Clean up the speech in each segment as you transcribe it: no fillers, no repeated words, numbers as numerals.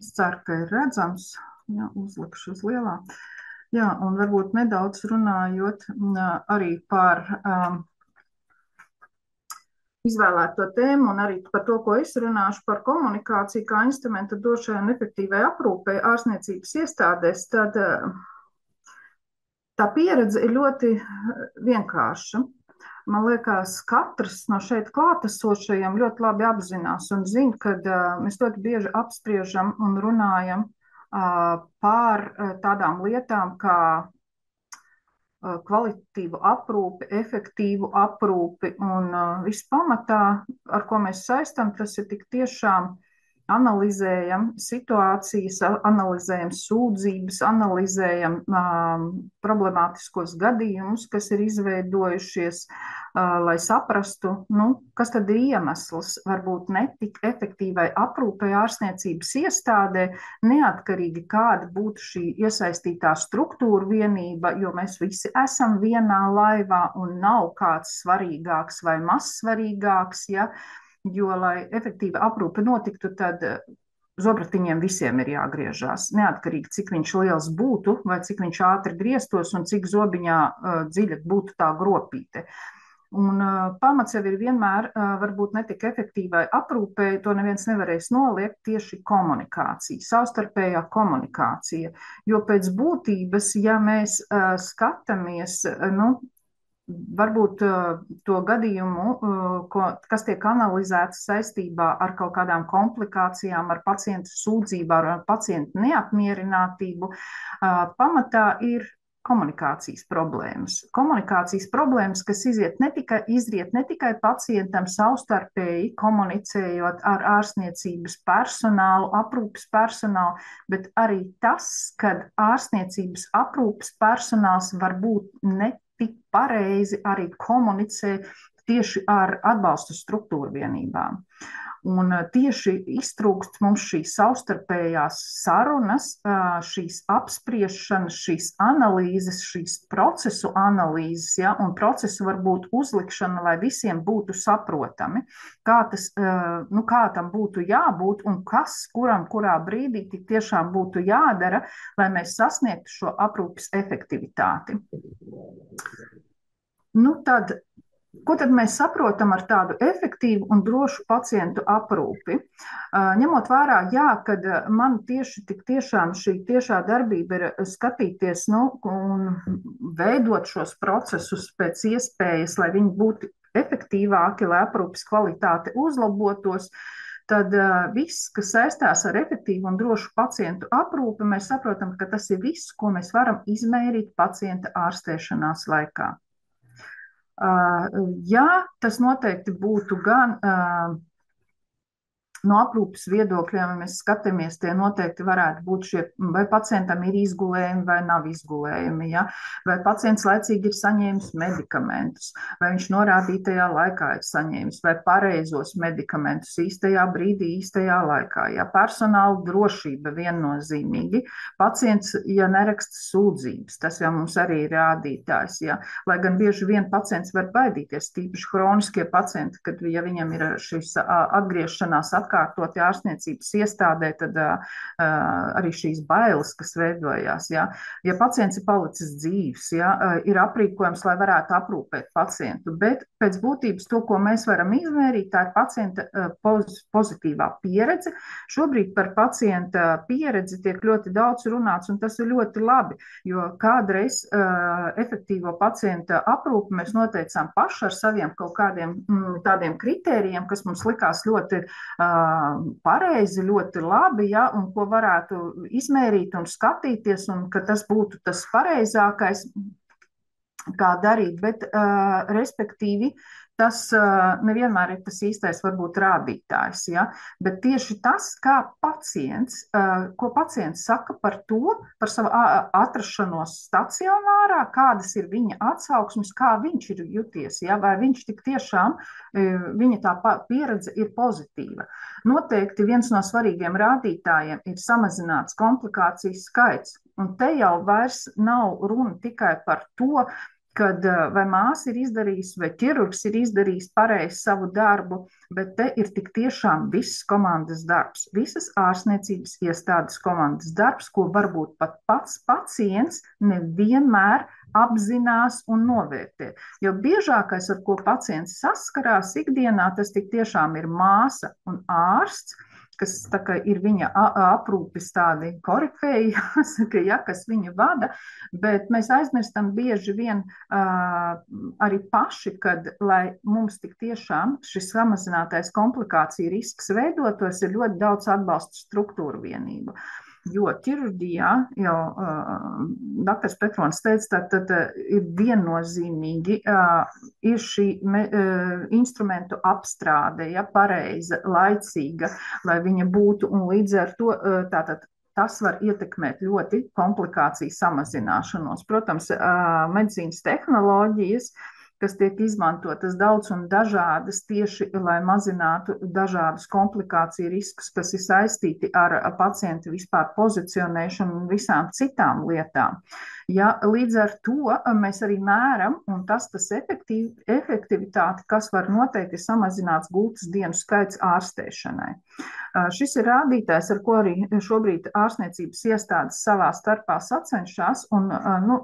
Es ceru, ka ir redzams. Jā, uzlikšu uz lielā. Jā, un varbūt nedaudz runājot arī par izvēlēto tēmu un arī par to, ko es runāšu par komunikāciju kā instrumentu došai un efektīvai aprūpei ārstniecības iestādēs, tad tā pieredze ir ļoti vienkārša. Man liekas, katrs no šeit klātesošajiem ļoti labi apzinās un zina, ka mēs ļoti bieži apspriežam un runājam par tādām lietām kā kvalitatīvu aprūpi, efektīvu aprūpi un viss pamatā, ar ko mēs saistam, tas ir tik tiešām analizējam situācijas, analizējam sūdzības, analizējam problemātiskos gadījumus, kas ir izveidojušies, lai saprastu, kas tad ir iemesls varbūt netik efektīvai aprūpei ārstniecības iestādē, neatkarīgi kāda būtu šī iesaistītā struktūra vienība, jo mēs visi esam vienā laivā un nav kāds svarīgāks vai mazsvarīgāks, ja, jo, lai efektīva aprūpe notiktu, tad zobratiņiem visiem ir jāgriežās. Neatkarīgi, cik viņš liels būtu, vai cik viņš ātri grieztos un cik zobiņā dziļa būtu tā gropīte. Un pamats jau ir vienmēr, varbūt netik efektīvai aprūpei, to neviens nevarēs noliegt, tieši komunikācija, savstarpējā komunikācija. Jo pēc būtības, ja mēs skatāmies, varbūt to gadījumu, kas tiek analizēts saistībā ar kaut kādām komplikācijām, ar pacientu sūdzību, ar pacientu neapmierinātību, pamatā ir komunikācijas problēmas. Komunikācijas problēmas, kas izriet ne tikai pacientam savstarpēji komunicējot ar ārstniecības personālu, aprūpes personālu, bet arī tas, kad ārstniecības aprūpes personāls varbūt ne tik pareizi arī komunicē tieši ar atbalsta struktūru vienībām. Un tieši iztrūkst mums šīs savstarpējās sarunas, šīs apspriešanas, šīs analīzes, šīs procesu analīzes, ja, un procesu varbūt uzlikšana, lai visiem būtu saprotami, kā tam būtu jābūt un kas, kuram, kurā brīdī tik tiešām būtu jādara, lai mēs sasniegtu šo aprūpes efektivitāti. Ko tad mēs saprotam ar tādu efektīvu un drošu pacientu aprūpi? Ņemot vērā, kad man tik tiešām šī tiešā darbība ir skatīties un veidot šos procesus pēc iespējas, lai viņi būtu efektīvāki, lai aprūpes kvalitāte uzlabotos, tad viss, kas saistās ar efektīvu un drošu pacientu aprūpi, mēs saprotam, ka tas ir viss, ko mēs varam izmērīt pacienta ārstēšanās laikā. Jā, tas noteikti būtu gan no aprūpes viedokļiem, ja mēs skatāmies, tie noteikti varētu būt šie, vai pacientam ir izgulējumi vai nav izgulējumi, ja? Vai pacients laicīgi ir saņēmis medikamentus, vai viņš norādītajā laikā ir saņēmis, vai pareizos medikamentus īstajā brīdī, īstajā laikā, ja? Personāla drošība viennozīmīgi, pacients, ja neraksta sūdzības, tas jau mums arī ir rādītājs, ja? Lai gan bieži vien pacients var baidīties, tīpaši hroniskie pacienti, kad, ja viņam ir šis atgriešanās atkārtot ārstniecības iestādē, tad arī šīs bailes, kas veidojās. Ja, ja pacients ir palicis dzīvs, ja, ir aprīkojums, lai varētu aprūpēt pacientu, bet pēc būtības to, ko mēs varam izmērīt, tā ir pacienta pozitīvā pieredze. Šobrīd par pacienta pieredzi tiek ļoti daudz runāts, un tas ir ļoti labi, jo kādreiz efektīvo pacienta aprūpi mēs noteicām paši ar saviem kaut kādiem tādiem kritērijiem, kas mums likās ļoti pareizi, ļoti labi, ja, un ko varētu izmērīt un skatīties, un ka tas būtu tas pareizākais, kā darīt, bet respektīvi tas nevienmēr ir tas īstais varbūt rādītājs, ja? Bet tieši tas, kā pacients, ko pacients saka par to, par savu atrašanos stacionārā, kādas ir viņa atsauksmes, kā viņš ir juties, ja? Vai viņš tik tiešām, viņa tā pieredze ir pozitīva. Noteikti viens no svarīgiem rādītājiem ir samazināts komplikācijas skaits, un te jau vairs nav runa tikai par to, kad vai māsa ir izdarījusi, vai ķirurgs ir izdarījis pareizi savu darbu, bet te ir tik tiešām viss komandas darbs, visas ārstniecības iestādes komandas darbs, ko varbūt pat pats pacients nevienmēr apzinās un novērtē. Jo biežākais, ar ko pacients saskarās ikdienā, tas tik tiešām ir māsa un ārsts, kas tā kā ir viņa aprūpes tādi korifeji, jāsaka, ja, kas viņu vada, bet mēs aizmirstam bieži vien arī paši, kad, lai mums tik tiešām šis samazinātais komplikāciju risks veidotos, ir ļoti daudz atbalsta struktūru vienību. Jo ķirurģijā jau dr. Petrons teica, tad ir viennozīmīgi ir šī instrumentu apstrāde, ja pareiza, laicīga, lai viņa būtu, un līdz ar to tātad tas var ietekmēt ļoti komplikāciju samazināšanos. Protams, medicīnas tehnoloģijas, kas tiek izmantotas daudz un dažādas tieši, lai mazinātu dažādus komplikāciju riskus, kas ir saistīti ar pacientu vispār pozicionēšanu un visām citām lietām. Ja, līdz ar to mēs arī mēram, un tas efektivitāti, kas var noteikti samazināts gultas dienu skaits ārstēšanai. Šis ir rādītājs, ar ko arī šobrīd ārstniecības iestādes savā starpā sacenšas, un,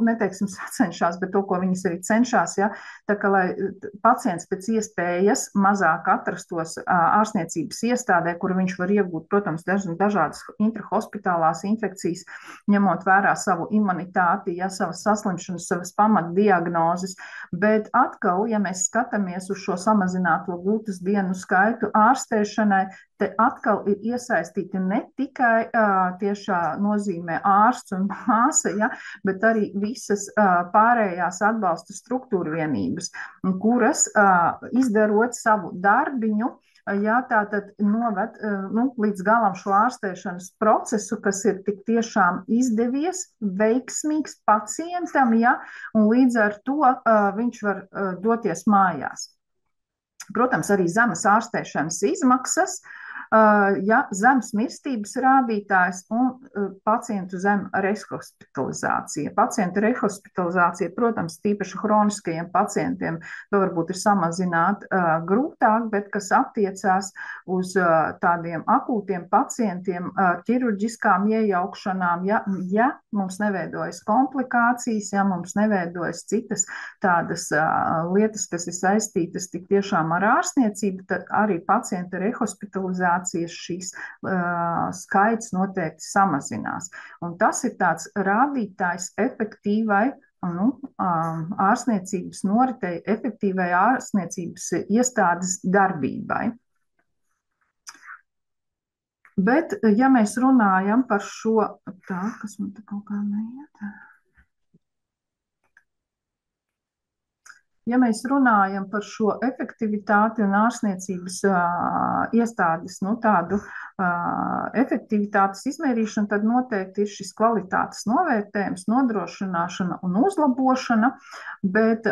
neteiksim sacenšas, bet to, ko viņas arī cenšas, ja, tā kā, lai pacients pēc iespējas mazāk atrastos ārstniecības iestādē, kur viņš var iegūt, protams, dažādas intrahospitālās infekcijas, ņemot vērā savu imunitāti, ja, savas saslimšanas, savas pamatdiagnozes, bet atkal, ja mēs skatāmies uz šo samazināto gultas dienu skaitu ārstēšanai, te atkal ir iesaistīti ne tikai tiešā nozīmē ārsts un māsa, ja, bet arī visas pārējās atbalsta struktūra vienības, kuras izdarot savu darbiņu, jā, tātad noved līdz galam šo ārstēšanas procesu, kas ir tik tiešām izdevies, veiksmīgs pacientam, ja, un līdz ar to viņš var doties mājās. Protams, arī zemes ārstēšanas izmaksas, ja zemes mirstības rādītājs un pacientu zem rehospitalizācija. Pacientu rehospitalizācija, protams, tīpaši hroniskajiem pacientiem, to varbūt ir samazināt grūtāk, bet kas attiecās uz tādiem akūtiem pacientiem, ķirurģiskām iejaukšanām, ja mums neveidojas komplikācijas, ja mums neveidojas citas tādas lietas, kas ir saistītas tik tiešām ar ārstniecību, tad arī pacienta rehospitalizācija šīs skaits noteikti samazinās. Un tas ir tāds rādītājs efektīvai ārstniecības noritei, efektīvai ārstniecības iestādes darbībai. Bet, ja mēs runājam par šo, kas man te kaut kā neiet. Ja mēs runājam par šo efektivitāti un ārstniecības iestādes tādu efektivitātes izmērīšanu, tad noteikti ir šis kvalitātes novērtējums, nodrošināšana un uzlabošana, bet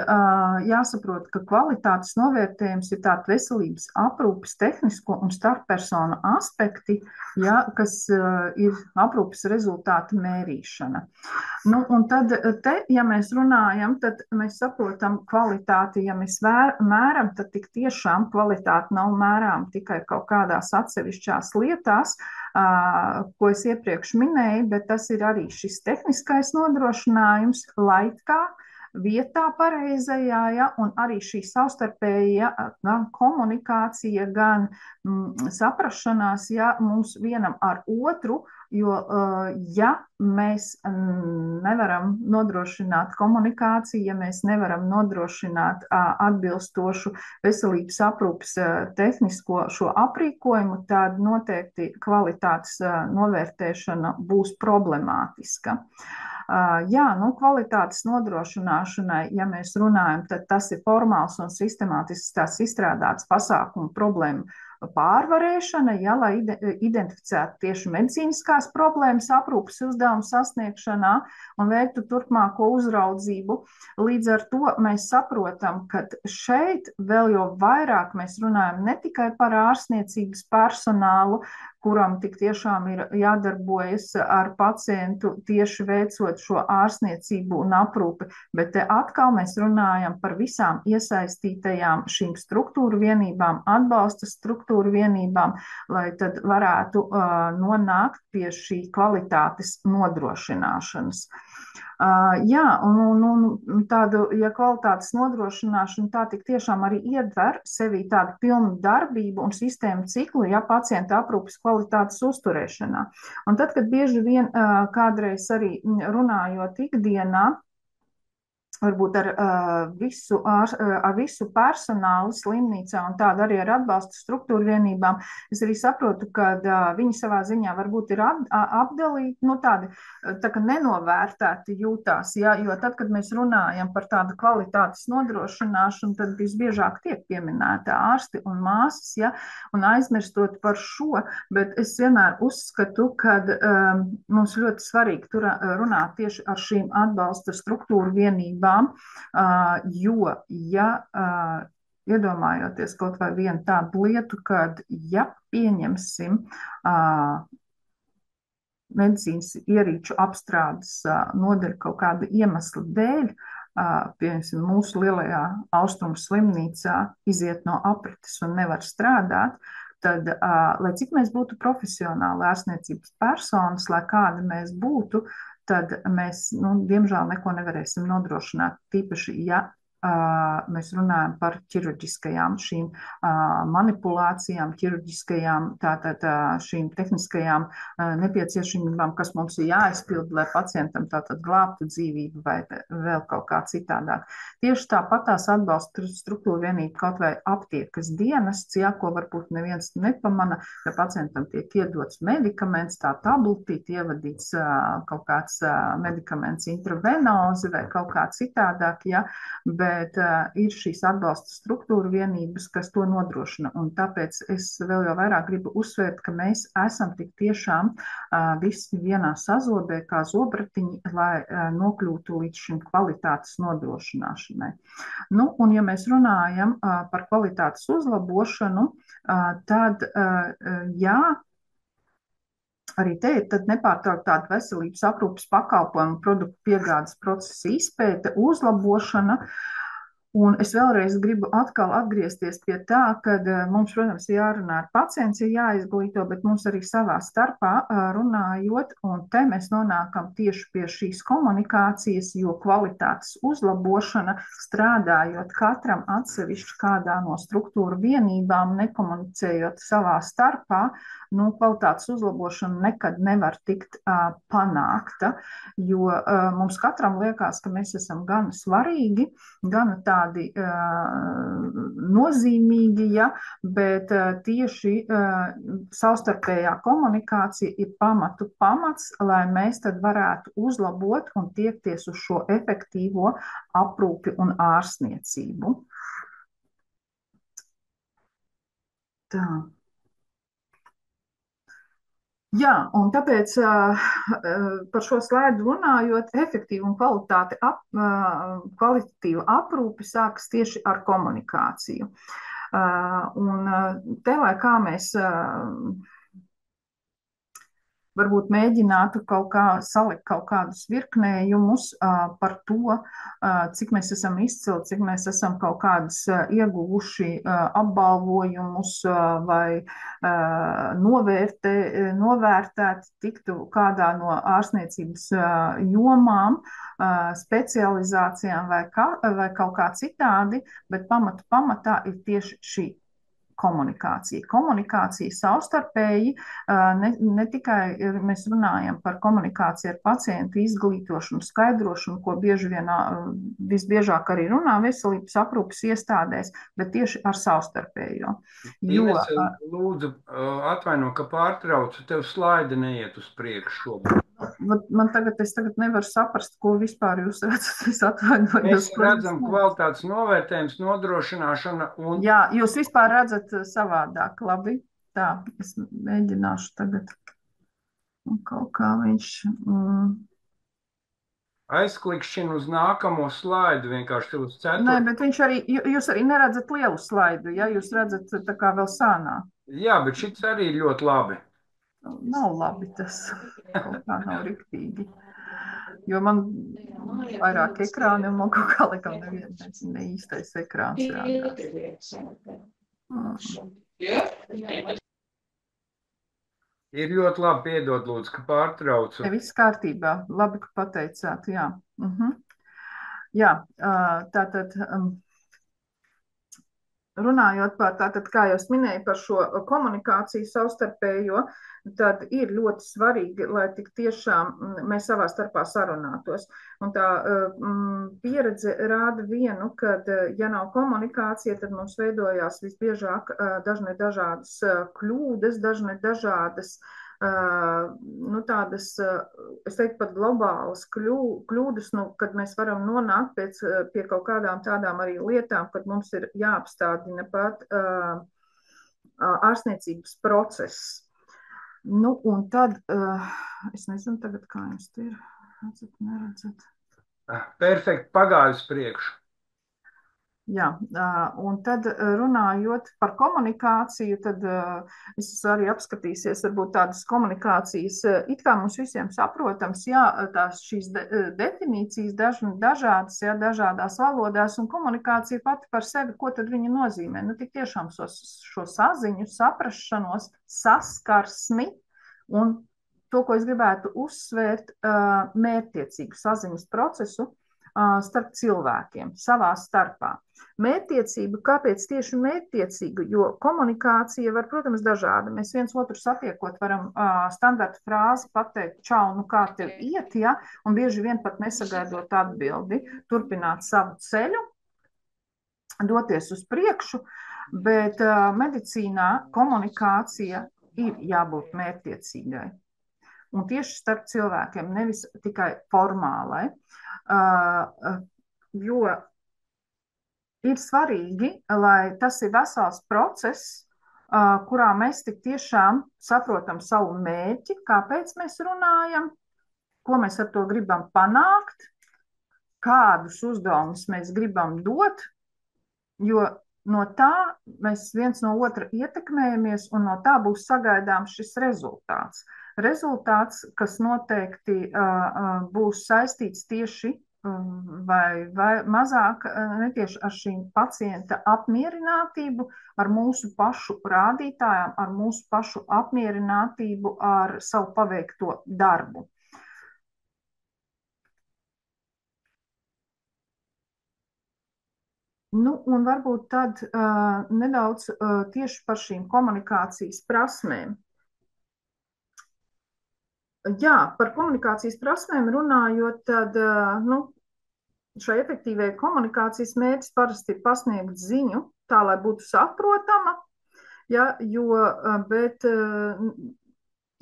jāsaprot, ka kvalitātes novērtējums ir tāda veselības aprūpes tehnisko un starppersonu aspekti, ja, kas ir aprūpes rezultātu mērīšana. Un tad te, ja mēs runājam, tad mēs saprotam kvalitāti, ja mēs mēram, tad tik tiešām kvalitāte nav mērām tikai kaut kādās atsevišķās lietās, ko es iepriekš minēju, bet tas ir arī šis tehniskais nodrošinājums laikā, vietā pareizajā, ja, un arī šī savstarpēja gan komunikācija, gan saprašanās, ja, mums vienam ar otru, jo, ja mēs nevaram nodrošināt komunikāciju, ja mēs nevaram nodrošināt atbilstošu veselības aprūpes tehnisko šo aprīkojumu, tad noteikti kvalitātes novērtēšana būs problemātiska. Jā, kvalitātes nodrošināšanai, ja mēs runājam, tad tas ir formāls un sistemātisks tās izstrādāts pasākumu problēmu pārvarēšana, ja, lai identificētu tieši medicīniskās problēmas aprūpes uzdevumu sasniegšanā un veiktu turpmāko uzraudzību. Līdz ar to mēs saprotam, ka šeit vēl jau vairāk mēs runājam ne tikai par ārstniecības personālu, kuram tik tiešām ir jādarbojas ar pacientu tieši veicot šo ārstniecību un aprūpi, bet te atkal mēs runājam par visām iesaistītajām šīm struktūru vienībām, atbalsta struktūru vienībām, lai tad varētu nonākt pie šī kvalitātes nodrošināšanas. Jā, un tādu, ja kvalitātes nodrošināšana tā tik tiešām arī ietver sevī tādu pilnu darbību un sistēmu ciklu, ja pacienta aprūpes kvalitātes uzturēšanā. Un tad, kad bieži vien kādreiz arī runājot ikdienā, varbūt ar visu personālu slimnīcā un tādu arī ar atbalsta struktūru vienībām, es arī saprotu, ka viņi savā ziņā varbūt ir apdalīti, nu tādi, tā kā nenovērtēti jūtās, ja, jo tad, kad mēs runājam par tādu kvalitātes nodrošināšanu, tad visbiežāk tiek pieminēti ārsti un māsas, ja, un aizmirstot par šo, bet es vienmēr uzskatu, ka mums ļoti svarīgi runāt tieši ar šīm atbalsta struktūru vienībām, jo, ja iedomājoties kaut vai vienu tādu lietu, kad, ja pieņemsim medicīnas ierīču apstrādes nodaļu kaut kāda iemesla dēļ, piemēram, mūsu lielajā austrumu slimnīcā iziet no aprites un nevar strādāt, tad, lai cik mēs būtu profesionāli ārstniecības personas, lai kādi mēs būtu, tad mēs, diemžēl, neko nevarēsim nodrošināt. Tīpaši, ja mēs runājam par ķirurģiskajām šīm manipulācijām, ķirurģiskajām, tātad šīm tehniskajām nepieciešamībām, kas mums ir jāizpild, lai pacientam tātad glābtu dzīvību vai vēl kaut kā citādāk. Tieši tāpat tās atbalsta struktūra vienība kaut vai aptiekas dienests, ja, ko varbūt neviens nepamana, ka pacientam tiek iedots medikaments, tā tabletīt, ievadīts kaut kāds medikaments intravenozi vai kaut kā citādāk, ja, bet ir šīs atbalsta struktūra vienības, kas to nodrošina. Un tāpēc es vēl jau vairāk gribu uzsvērt, ka mēs esam tik tiešām visi vienā sazobē kā zobratiņi, lai nokļūtu līdz šim kvalitātes nodrošināšanai. Nu, un ja mēs runājam par kvalitātes uzlabošanu, tad jā, arī te ir nepārtraukti tāda veselības aprūpes pakalpojumu produktu piegādes procesa izpēte, uzlabošana. Un es vēlreiz gribu atkal atgriezties pie tā, ka mums, protams, jārunā ar pacients, ir jāizglīto, bet mums arī savā starpā runājot, un te mēs nonākam tieši pie šīs komunikācijas, jo kvalitātes uzlabošana, strādājot katram atsevišķi kādā no struktūra vienībām, nekomunicējot savā starpā, kvalitātes uzlabošana nekad nevar tikt panākta, jo mums katram liekas, ka mēs esam gan svarīgi, gan tādi nozīmīgi, ja, bet tieši savstarpējā komunikācija ir pamats, lai mēs tad varētu uzlabot un tiekties uz šo efektīvo aprūpi un ārstniecību. Tā. Jā, un tāpēc par šo slaidu runājot, efektīva un kvalitatīva aprūpe sākas tieši ar komunikāciju. Un te, lai kā mēs varbūt mēģinātu kaut kā salikt kaut kādus virknējumus par to, cik mēs esam izcili, cik mēs esam kaut kādus ieguvuši apbalvojumus vai novērtēti tiktu kādā no ārstniecības jomām, specializācijām vai kaut kā citādi, bet pamatā ir tieši šī komunikācija. Komunikācija savstarpēji, ne tikai mēs runājam par komunikāciju ar pacientu, izglītošanu, skaidrošanu, ko bieži vien visbiežāk arī runā veselības aprūpes iestādēs, bet tieši ar savstarpējo. Lūdzu, atvaino, ka pārtraucu, tev slaidi neiet uz priekšu šobrīd. Es tagad nevaru saprast, ko vispār jūs redzat. Es atvainojos. Mēs redzam kvalitātes novērtējums, nodrošināšana un... Jā, jūs vispār redzat savādāk. Labi, tā, es mēģināšu tagad. Un kaut kā viņš... Aizklikšķinu uz nākamo slaidu, vienkārši uz 4. Nē, bet viņš arī, jūs arī neredzat lielu slaidu, ja? Jūs redzat tā kā vēl sānā. Jā, bet šis arī ļoti labi. nav labi tas, kaut kā nav riktīgi. Jo man vairāk ekrāni un man kaut kā laikam ne īstais ekrāns rādās. Ir ļoti labi, piedod lūdzu, ka pārtraucu. Viss kārtībā, labi, ka pateicāt, jā. Jā, tātad runājot par tātad, kā jau es minēju, par šo komunikāciju savstarpējo, tad ir ļoti svarīgi, lai tik tiešām mēs savā starpā sarunātos. Un tā pieredze rāda vienu, kad, ja nav komunikācija, tad mums veidojās visbiežāk dažādas kļūdas, dažādas tādas, es teiktu, pat globālas kļūdas, kad mēs varam nonākt pie kaut kādām tādām arī lietām, kad mums ir jāapstādina pat ārstniecības process. Un tad, es nezinu tagad, kā jums ir, redzat, neredzat. Perfekti, pagājusi priekšu. Jā, un tad runājot par komunikāciju, tad es arī apskatīsies varbūt tādas komunikācijas, it kā mums visiem saprotams, jā, šīs definīcijas dažādas, jā, dažādās valodās, un komunikācija pati par sevi, ko tad viņa nozīmē? Tik tiešām šo saziņu, saprašanos, saskarsmi un to, ko es gribētu uzsvērt, mērķtiecīgu saziņas procesu starp cilvēkiem, savā starpā. Mērķtiecību, kāpēc tieši mērķtiecīgu? Jo komunikācija var, protams, dažāda. Mēs viens otru satiekot varam standarta frāzi pateikt, čau, kā tev iet, ja? Un bieži vien pat nesagaidot atbildi, turpināt savu ceļu, doties uz priekšu, bet medicīnā komunikācija ir jābūt mērķtiecīgai. Un tieši starp cilvēkiem, nevis tikai formālai. Jo ir svarīgi, lai tas ir vesels process, kurā mēs tik tiešām saprotam savu mērķi, kāpēc mēs runājam, ko mēs ar to gribam panākt, kādus uzdevumus mēs gribam dot, jo no tā mēs viens no otra ietekmējamies un no tā būs sagaidāms šis rezultāts. Rezultāts, kas noteikti būs saistīts tieši vai mazāk netieši ar šīm pacienta apmierinātību, ar mūsu pašu rādītājiem, ar mūsu pašu apmierinātību ar savu paveikto darbu. Un varbūt tad nedaudz tieši par šīm komunikācijas prasmēm. Jā, par komunikācijas prasmēm runājot, tad šai efektīvai komunikācijas mērķis parasti ir pasniegt ziņu tā, lai būtu saprotama, ja, bet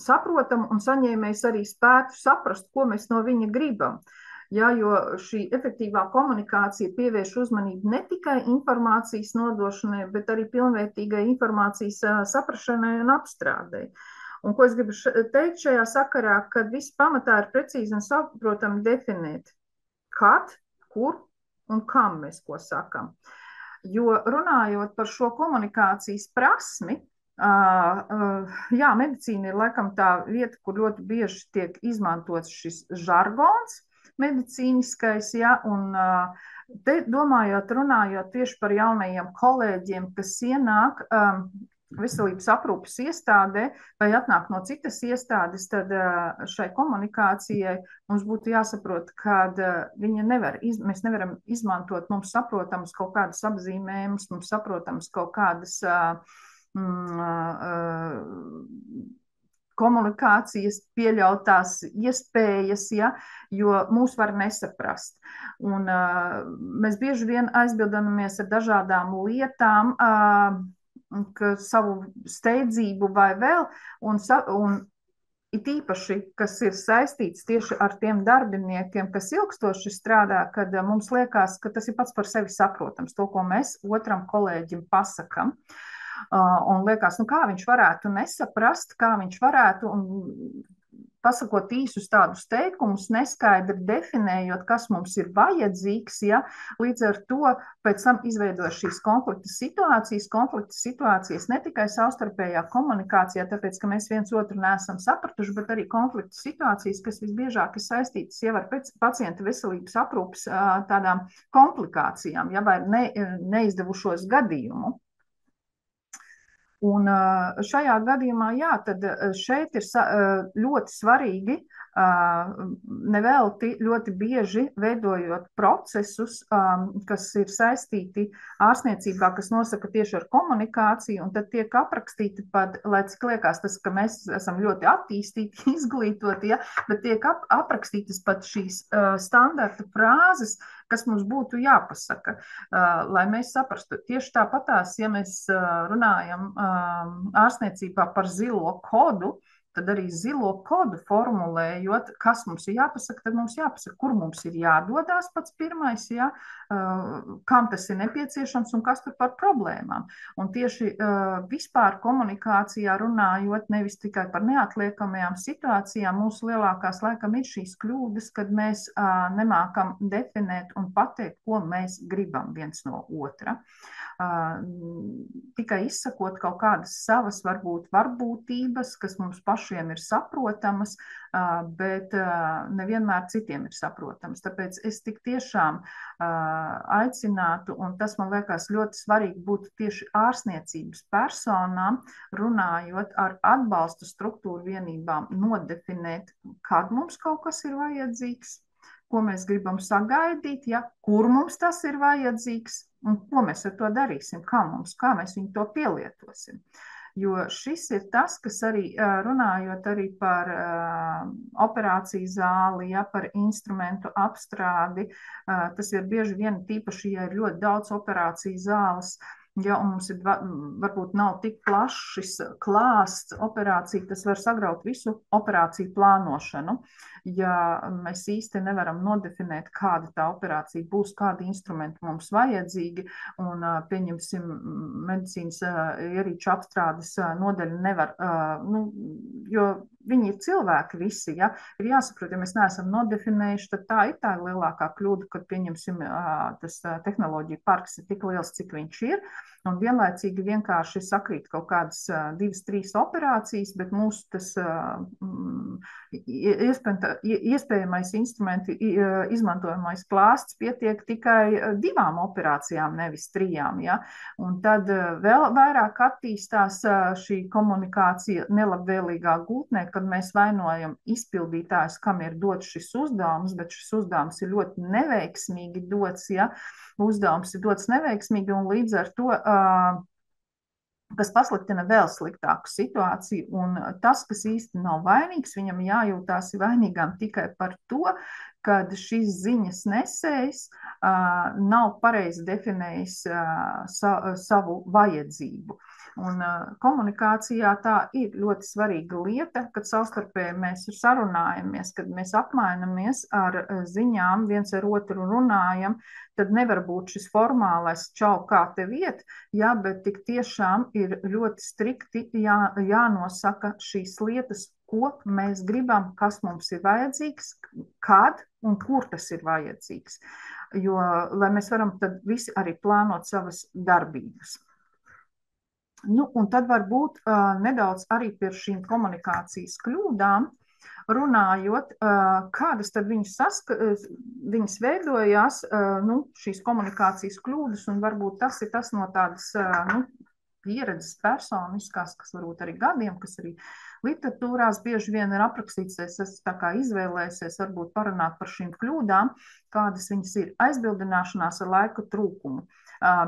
saprotam un saņēmējs arī spētu saprast, ko mēs no viņa gribam. Ja, jo šī efektīvā komunikācija pievērš uzmanību ne tikai informācijas nodošanai, bet arī pilnvērtīgai informācijas saprašanai un apstrādei. Un ko es gribu teikt šajā sakarā, kad viss pamatā ir precīzi un saprotami definēt, kad, kur un kam mēs ko sakam. Jo runājot par šo komunikācijas prasmi, jā, medicīna ir laikam tā vieta, kur ļoti bieži tiek izmantots šis žargons medicīniskais, ja, un te domājot, runājot tieši par jaunajiem kolēģiem, kas ienāk veselības aprūpes iestādē vai atnāk no citas iestādes, tad šai komunikācijai mums būtu jāsaprot, ka mēs nevaram izmantot mums saprotamas kaut kādas apzīmējumus, mums saprotamas kaut kādas komunikācijas pieļautās iespējas, ja, jo mūs var nesaprast. Un mēs bieži vien aizbildamies ar dažādām lietām, savu steidzību vai vēl, un it īpaši, kas ir saistīts tieši ar tiem darbiniekiem, kas ilgstoši strādā, kad mums liekas, ka tas ir pats par sevi saprotams, to, ko mēs otram kolēģim pasakam. Un liekas, kā viņš varētu nesaprast, kā viņš varētu, un pasakot īsus tādus teikumus, neskaidri definējot, kas mums ir vajadzīgs, ja, līdz ar to pēc tam izveidot šīs konflikta situācijas ne tikai savstarpējā komunikācijā, tāpēc, ka mēs viens otru neesam sapratuši, bet arī konflikta situācijas, kas visbiežāk ir saistītas jau ar pacienta veselības aprūpes tādām komplikācijām, ja, vai neizdevušos gadījumu. Un šajā gadījumā, jā, tad šeit ir ļoti svarīgi, nevelti ļoti bieži veidojot procesus, kas ir saistīti ārstniecībā, kas nosaka tieši ar komunikāciju, un tad tiek aprakstīti pat, lai cik liekas tas, ka mēs esam ļoti attīstīti, izglītoti, ja, bet tiek aprakstītas pat šīs standarta frāzes, kas mums būtu jāpasaka, lai mēs saprastu. Tieši tāpatās, ja mēs runājam ārstniecībā par zilo kodu, tad arī zilo kodu formulējot, kas mums ir jāpasaka, tad mums jāpasaka, kur mums ir jādodās pats pirmais, ja, kam tas ir nepieciešams un kas tur par problēmām. Un tieši vispār komunikācijā runājot, nevis tikai par neatliekamajām situācijām, mūsu lielākās laikam ir šīs kļūdas, kad mēs nemākam definēt un pateikt, ko mēs gribam viens no otra. Tikai izsakot kaut kādas savas varbūtības, kas mums pašiem ir saprotamas, bet nevienmēr citiem ir saprotamas. Tāpēc es tik tiešām aicinātu, un tas man liekas ļoti svarīgi būtu tieši ārstniecības personām, runājot ar atbalsta struktūru vienībām, nodefinēt, kad mums kaut kas ir vajadzīgs, ko mēs gribam sagaidīt, ja, kur mums tas ir vajadzīgs un ko mēs ar to darīsim, kā mēs viņu to pielietosim. Jo šis ir tas, kas arī runājot arī par operāciju zāli, ja, par instrumentu apstrādi, tas ir bieži vien tīpaši, ja ir ļoti daudz operāciju zāles, ja, un mums ir, varbūt nav tik plašs klāsts operācija, tas var sagraut visu operāciju plānošanu. Ja mēs īsti nevaram nodefinēt, kāda tā operācija būs, kādi instrumenti mums vajadzīgi, un pieņemsim medicīnas ierīču apstrādes nodaļu nevar, jo viņi ir cilvēki visi, ja, ir jāsaprot, ja mēs neesam nodefinējuši, tad tā ir tā lielākā kļūda, kad pieņemsim tas tehnoloģija parks ir tik liels, cik viņš ir, un vienlaicīgi vienkārši sakrīt kaut kādas 2-3 operācijas, bet mūsu tas iespējamais instrumentu izmantojamais klāsts pietiek tikai 2 operācijām, nevis 3, ja? Un tad vēl vairāk attīstās šī komunikācija nelabvēlīgā gultnē, kad mēs vainojam izpildītājus, kam ir dots šis uzdevums, bet šis uzdevums ir ļoti neveiksmīgi dots, ja? Uzdevums ir dots neveiksmīgi, un līdz ar to kas pasliktina vēl sliktāku situāciju, un tas, kas īsti nav vainīgs, viņam jājūtās vainīgām tikai par to, kad šīs ziņas nesējs nav pareizi definējis savu vajadzību. Un komunikācijā tā ir ļoti svarīga lieta, kad savstarpēji mēs sarunājamies, kad mēs apmainamies ar ziņām, viens ar otru runājam, tad nevar būt šis formālais čau, kā tev iet, jā, bet tik tiešām ir ļoti strikti jānosaka šīs lietas, ko mēs gribam, kas mums ir vajadzīgs, kad un kur tas ir vajadzīgs. Jo, lai mēs varam tad visi arī plānot savas darbības. Nu, un tad varbūt nedaudz arī par šīm komunikācijas kļūdām, runājot, kādas tad viņas veidojās, šīs komunikācijas kļūdas, un varbūt tas ir tas no tādas pieredzes personiskās, kas varbūt arī gadiem, kas arī literatūrās bieži vien ir aprakstīts, es tā kā izvēlēsies varbūt parunāt par šīm kļūdām, kādas viņas ir aizbildināšanās ar laika trūkumu.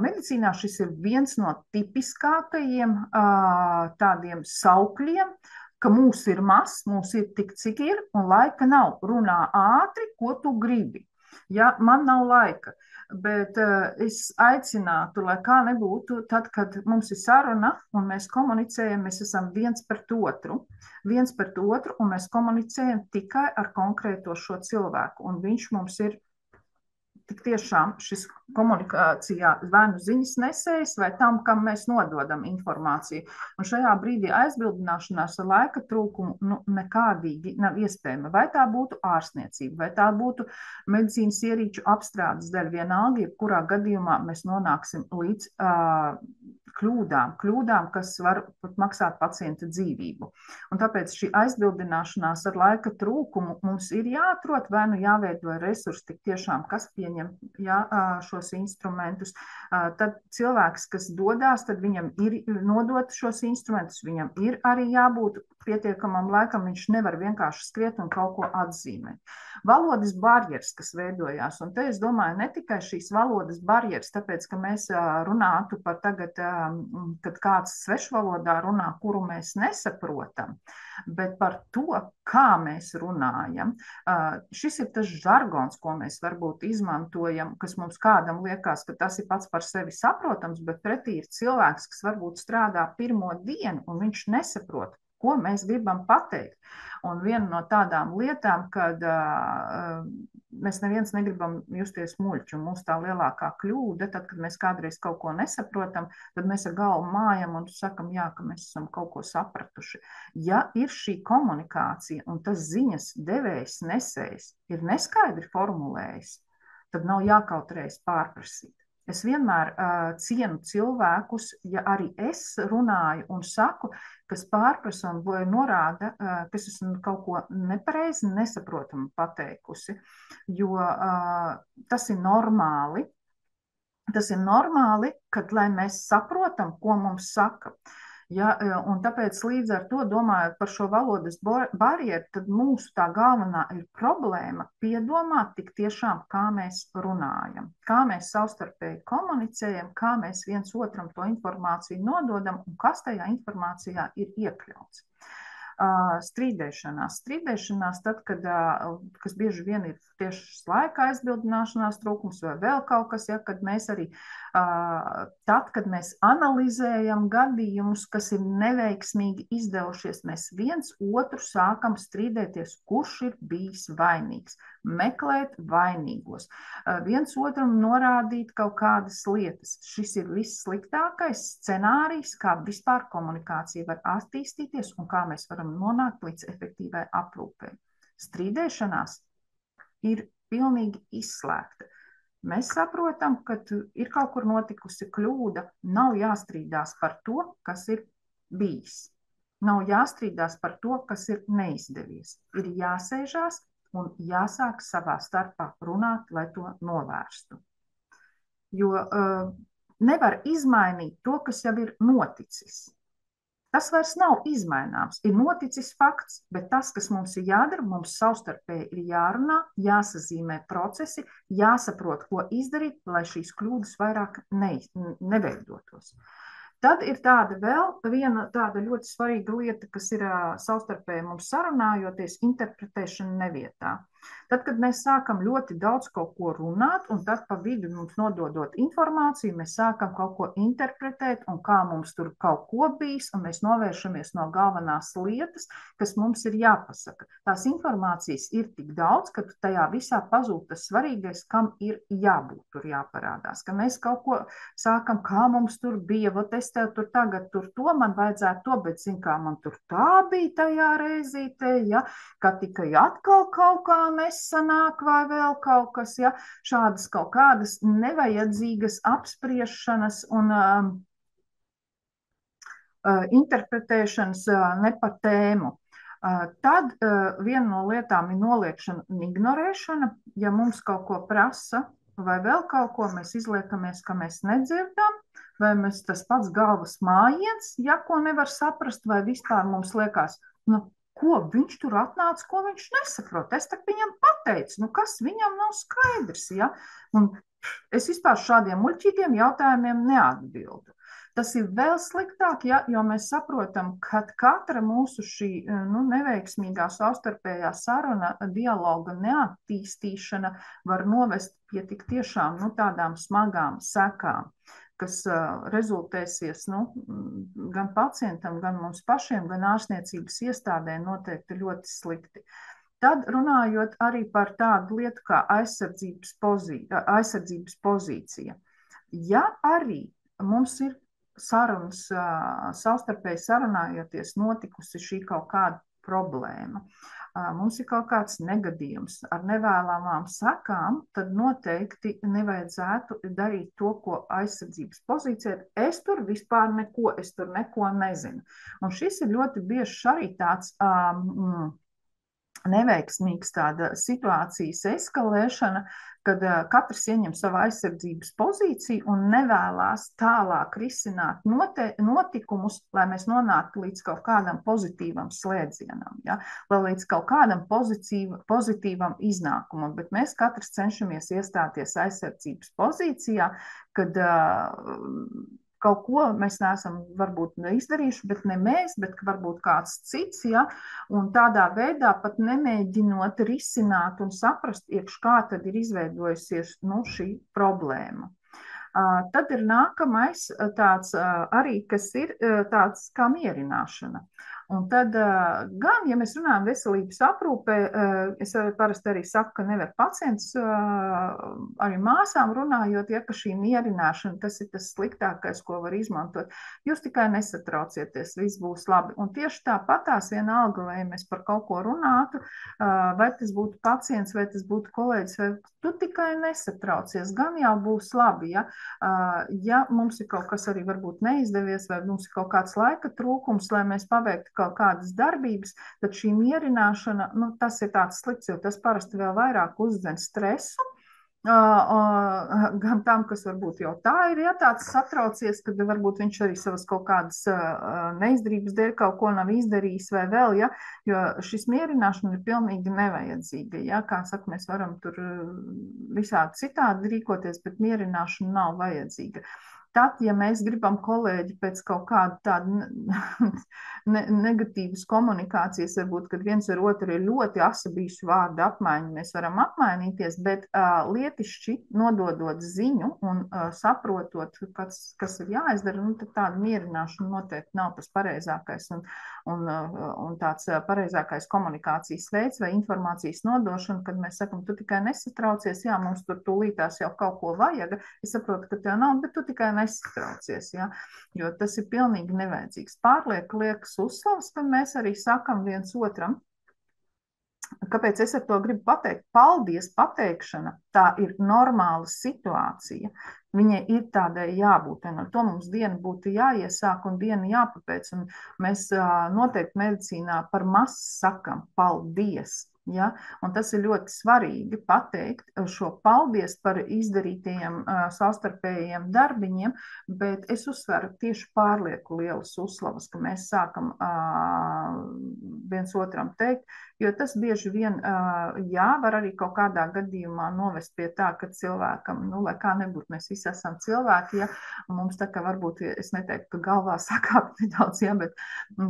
Medicīnā šis ir viens no tipiskākajiem tādiem saukļiem, ka mūs ir maz, mūs ir tik, cik ir, un laika nav. Runā ātri, ko tu gribi. Ja, man nav laika, bet es aicinātu, lai kā nebūtu, tad, kad mums ir saruna un mēs komunicējam, mēs esam viens pret otru, un mēs komunicējam tikai ar konkrēto šo cilvēku, un viņš mums ir tik tiešām šis komunikācijā zvanu ziņas nesējs vai tam, kam mēs nododam informāciju. Un šajā brīdī aizbildināšanās ar laika trūkumu nekādīgi nav iespējama. Vai tā būtu ārstniecība, vai tā būtu medicīnas ierīču apstrādes daļa, vienalga, jebkurā gadījumā mēs nonāksim līdz kļūdām, kas var pat maksāt pacienta dzīvību. Un tāpēc šī aizbildināšanās ar laika trūkumu mums ir jāatrod, vai nu jāveido resursi tik tiešām, kas pieņem šos instrumentus. Tad cilvēks, kas dodās, tad viņam ir nodot šos instrumentus, viņam ir arī jābūt pietiekamam laikam, viņš nevar vienkārši skriet un kaut ko atzīmēt. Valodas barjeras, kas veidojās, un te es domāju ne tikai šīs valodas barjeras, tāpēc, ka mēs runātu par tagad, kad kāds svešvalodā runā, kuru mēs nesaprotam, bet par to, kā mēs runājam. Šis ir tas žargons, ko mēs varbūt izmantojam, kas mums kādam liekas, ka tas ir pats par sevi saprotams, bet pretī ir cilvēks, kas varbūt strādā pirmo dienu, un viņš nesaprot, ko mēs gribam pateikt. Un viena no tādām lietām, kad mēs neviens negribam justies muļķi, un mums tā lielākā kļūda, tad, kad mēs kādreiz kaut ko nesaprotam, tad mēs ar galvu mājam un sakam, jā, ka mēs esam kaut ko sapratuši. Ja ir šī komunikācija un tas ziņas devējs, nesējs ir neskaidri formulējis, tad nav jākautrējas pārprasīt. Es vienmēr cienu cilvēkus, ja arī es runāju un saku, kas pārprasa un norāda, ka es esmu kaut ko nepareizi, nesaprotamu pateikusi, jo tas ir normāli. Tas ir normāli, kad lai mēs saprotam, ko mums saka. Ja, un tāpēc līdz ar to domājot par šo valodas barjeru, tad mūsu tā galvenā ir problēma piedomāt tik tiešām, kā mēs runājam, kā mēs savstarpēji komunicējam, kā mēs viens otram to informāciju nododam un kas tajā informācijā ir iekļauts. Strīdēšanās tad, kas bieži vien ir tieši laika aizbildināšanās trūkums vai vēl kaut kas, ja, kad mēs arī tad, kad mēs analizējam gadījumus, kas ir neveiksmīgi izdevušies, mēs viens otru sākam strīdēties, kurš ir bijis vainīgs, meklēt vainīgos, viens otram norādīt kaut kādas lietas. Šis ir vissliktākais scenārijs, kā vispār komunikācija var attīstīties un kā mēs varam nonākt līdz efektīvai aprūpei. Strīdēšanās ir pilnīgi izslēgta. Mēs saprotam, ka ir kaut kur notikusi kļūda, nav jāstrīdās par to, kas ir bijis. Nav jāstrīdās par to, kas ir neizdevies. Ir jāsēžās un jāsāk savā starpā runāt, lai to novērstu. Jo nevar izmainīt to, kas jau ir noticis. Tas vairs nav izmaināms. Ir noticis fakts, bet tas, kas mums ir jādara, mums savstarpēji ir jārunā, jāsazīmē procesi, jāsaprot, ko izdarīt, lai šīs kļūdas vairāk neveidotos. Tad ir viena tāda ļoti svarīga lieta, kas ir savstarpēji mums sarunājoties, interpretēšana nevietā. Tad, kad mēs sākam ļoti daudz kaut ko runāt, un tad pa vidu mums nododot informāciju, mēs sākam kaut ko interpretēt, un kā mums tur kaut ko bijis, un mēs novēršamies no galvenās lietas, kas mums ir jāpasaka. Tās informācijas ir tik daudz, ka tajā visā pazūd tas svarīgais, kam ir jābūt tur jāparādās. Ka mēs kaut ko sākam, kā mums tur bija, vot es tev tur tagad tur to, man vajadzētu to, bet zin, kā man tur tā bija tajā reizītē, ja, ka tikai atkal kaut kā nesanāk vai vēl kaut kas, ja, šādas kaut kādas nevajadzīgas apspriešanas un interpretēšanas ne pa tēmu. Tad viena no lietām ir noliekšana un ignorēšana. Ja mums kaut ko prasa vai vēl kaut ko, mēs izliekamies, ka mēs nedzirdam, vai mēs tas pats galvas mājiens, ja ko nevar saprast, vai vispār mums liekas, ko viņš tur atnāca, ko viņš nesaprot. Es tak viņam pateicu, kas viņam nav skaidrs, ja? Un es vispār šādiem muļķīgiem jautājumiem neatbildu. Tas ir vēl sliktāk, ja, jo mēs saprotam, ka katra mūsu šī neveiksmīgā savstarpējā saruna, dialoga neattīstīšana var novest pie tik tiešām tādām smagām sekām, kas rezultēsies gan pacientam, gan mums pašiem, gan ārstniecības iestādē noteikti ļoti slikti. Tad runājot arī par tādu lietu kā aizsardzības pozīcija. Ja arī mums ir sarunas, savstarpēji sarunājoties, notikusi šī kaut kāda problēma, mums ir kaut kāds negadījums ar nevēlamām sekām, tad noteikti nevajadzētu darīt to, ko aizsardzības pozīcija. Es tur vispār neko nezinu. Un šis ir ļoti bieži arī tāds neveiksmīgs tāda situācijas eskalēšana, kad katrs ieņem savu aizsardzības pozīciju un nevēlās tālāk risināt notikumus, lai mēs nonāktu līdz kaut kādam pozitīvam slēdzienam, ja? Lai līdz kaut kādam pozitīvam iznākumam, bet mēs katrs cenšamies iestāties aizsardzības pozīcijā, kad kaut ko mēs neesam varbūt izdarījuši, bet ne mēs, bet varbūt kāds cits, ja, un tādā veidā pat nemēģinot risināt un saprast, kā tad ir izveidojusies šī problēma. Tad ir nākamais tāds arī, kas ir tāds kā mierināšana. Un tad gan, ja mēs runājam veselības aprūpē, es parasti arī saku, ka nevar pacients arī māsām runājot, ja, ka šī mierināšana, tas ir tas sliktākais, ko var izmantot. Jūs tikai nesatraucieties, viss būs labi. Un tieši tāpatās vienalga, vai mēs par kaut ko runātu, vai tas būtu pacients, vai tas būtu kolēģis, vai tu tikai nesatraucies, gan jau būs labi, ja. Ja mums ir kaut kas arī varbūt neizdevies, vai mums ir kaut kāds laika trūkums, lai mēs paveiktu kaut kādas darbības, tad šī mierināšana, tas ir tāds slikts, jo tas parasti vēl vairāk uzdzen stresu, gan tam, kas varbūt jau tā ir, ja tāds satraucies, kad varbūt viņš arī savas kaut kādas neizdarības dēļ kaut ko nav izdarījis vai vēl, ja, jo šis mierināšana ir pilnīgi nevajadzīga, ja, kā saka, mēs varam tur visādi citādi rīkoties, bet mierināšana nav vajadzīga. Tad, ja mēs gribam kolēģi pēc kaut kāda tāda negatīvas komunikācijas, varbūt, kad viens ar otru ir ļoti asabīšu vārdu apmaiņa, mēs varam apmainīties, bet lietišķi nododot ziņu un saprotot, kas ir jāizdara, tad tāda mierināšana noteikti nav tas pareizākais un tāds pareizākais komunikācijas veids vai informācijas nodošana, kad mēs sakam, tu tikai nesatraucies, jā, mums tur tūlītās jau kaut ko vajag, es saprotu, ka tev nav, bet tu tikai nesatraucies, ja? Jo tas ir pilnīgi nevajadzīgs. Pārlieku liekas uzslavas, kad mēs arī sakam viens otram. Kāpēc es ar to gribu pateikt? Paldies pateikšana, tā ir normāla situācija. Viņai ir tādai jābūt, un ar to mums diena būtu jāiesāk un diena jāpapēc. Un mēs noteikti medicīnā par maz sakam paldies. Ja? Un tas ir ļoti svarīgi pateikt šo paldies par izdarītajiem savstarpējiem darbiņiem, bet es uzsveru tieši pārlieku lielas uzslavas, ka mēs sākam viens otram teikt, jo tas bieži vien, jā, var arī kaut kādā gadījumā novest pie tā, ka cilvēkam, lai kā nebūtu, mēs visi esam cilvēki, ja, un mums tā kā varbūt, es neteiktu, ka galvā sakāp nedaudz, ja, bet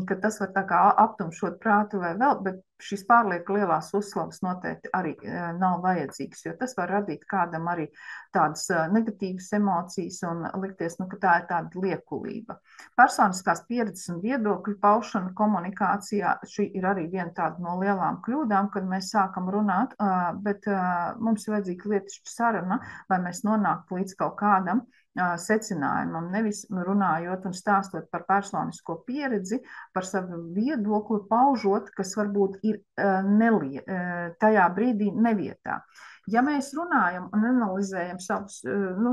ka tas var tā kā aptumšot prātu vai vēl, bet šīs pārlieku lielās uzslavas noteikti arī nav vajadzīgas, jo tas var radīt kādam arī tādas negatīvas emocijas un likties, ka tā ir tāda liekulība. Personiskās pieredzes un viedokļu paušana komunikācijā, šī ir arī viena tāda no lielām kļūdām, kad mēs sākam runāt, bet mums ir vajadzīga lietišķa saruna, lai mēs nonāktu līdz kaut kādam secinājumam, nevis runājot un stāstot par personisko pieredzi, par savu viedokli paužot, kas varbūt ir tajā brīdī nevietā. Ja mēs runājam un analizējam savus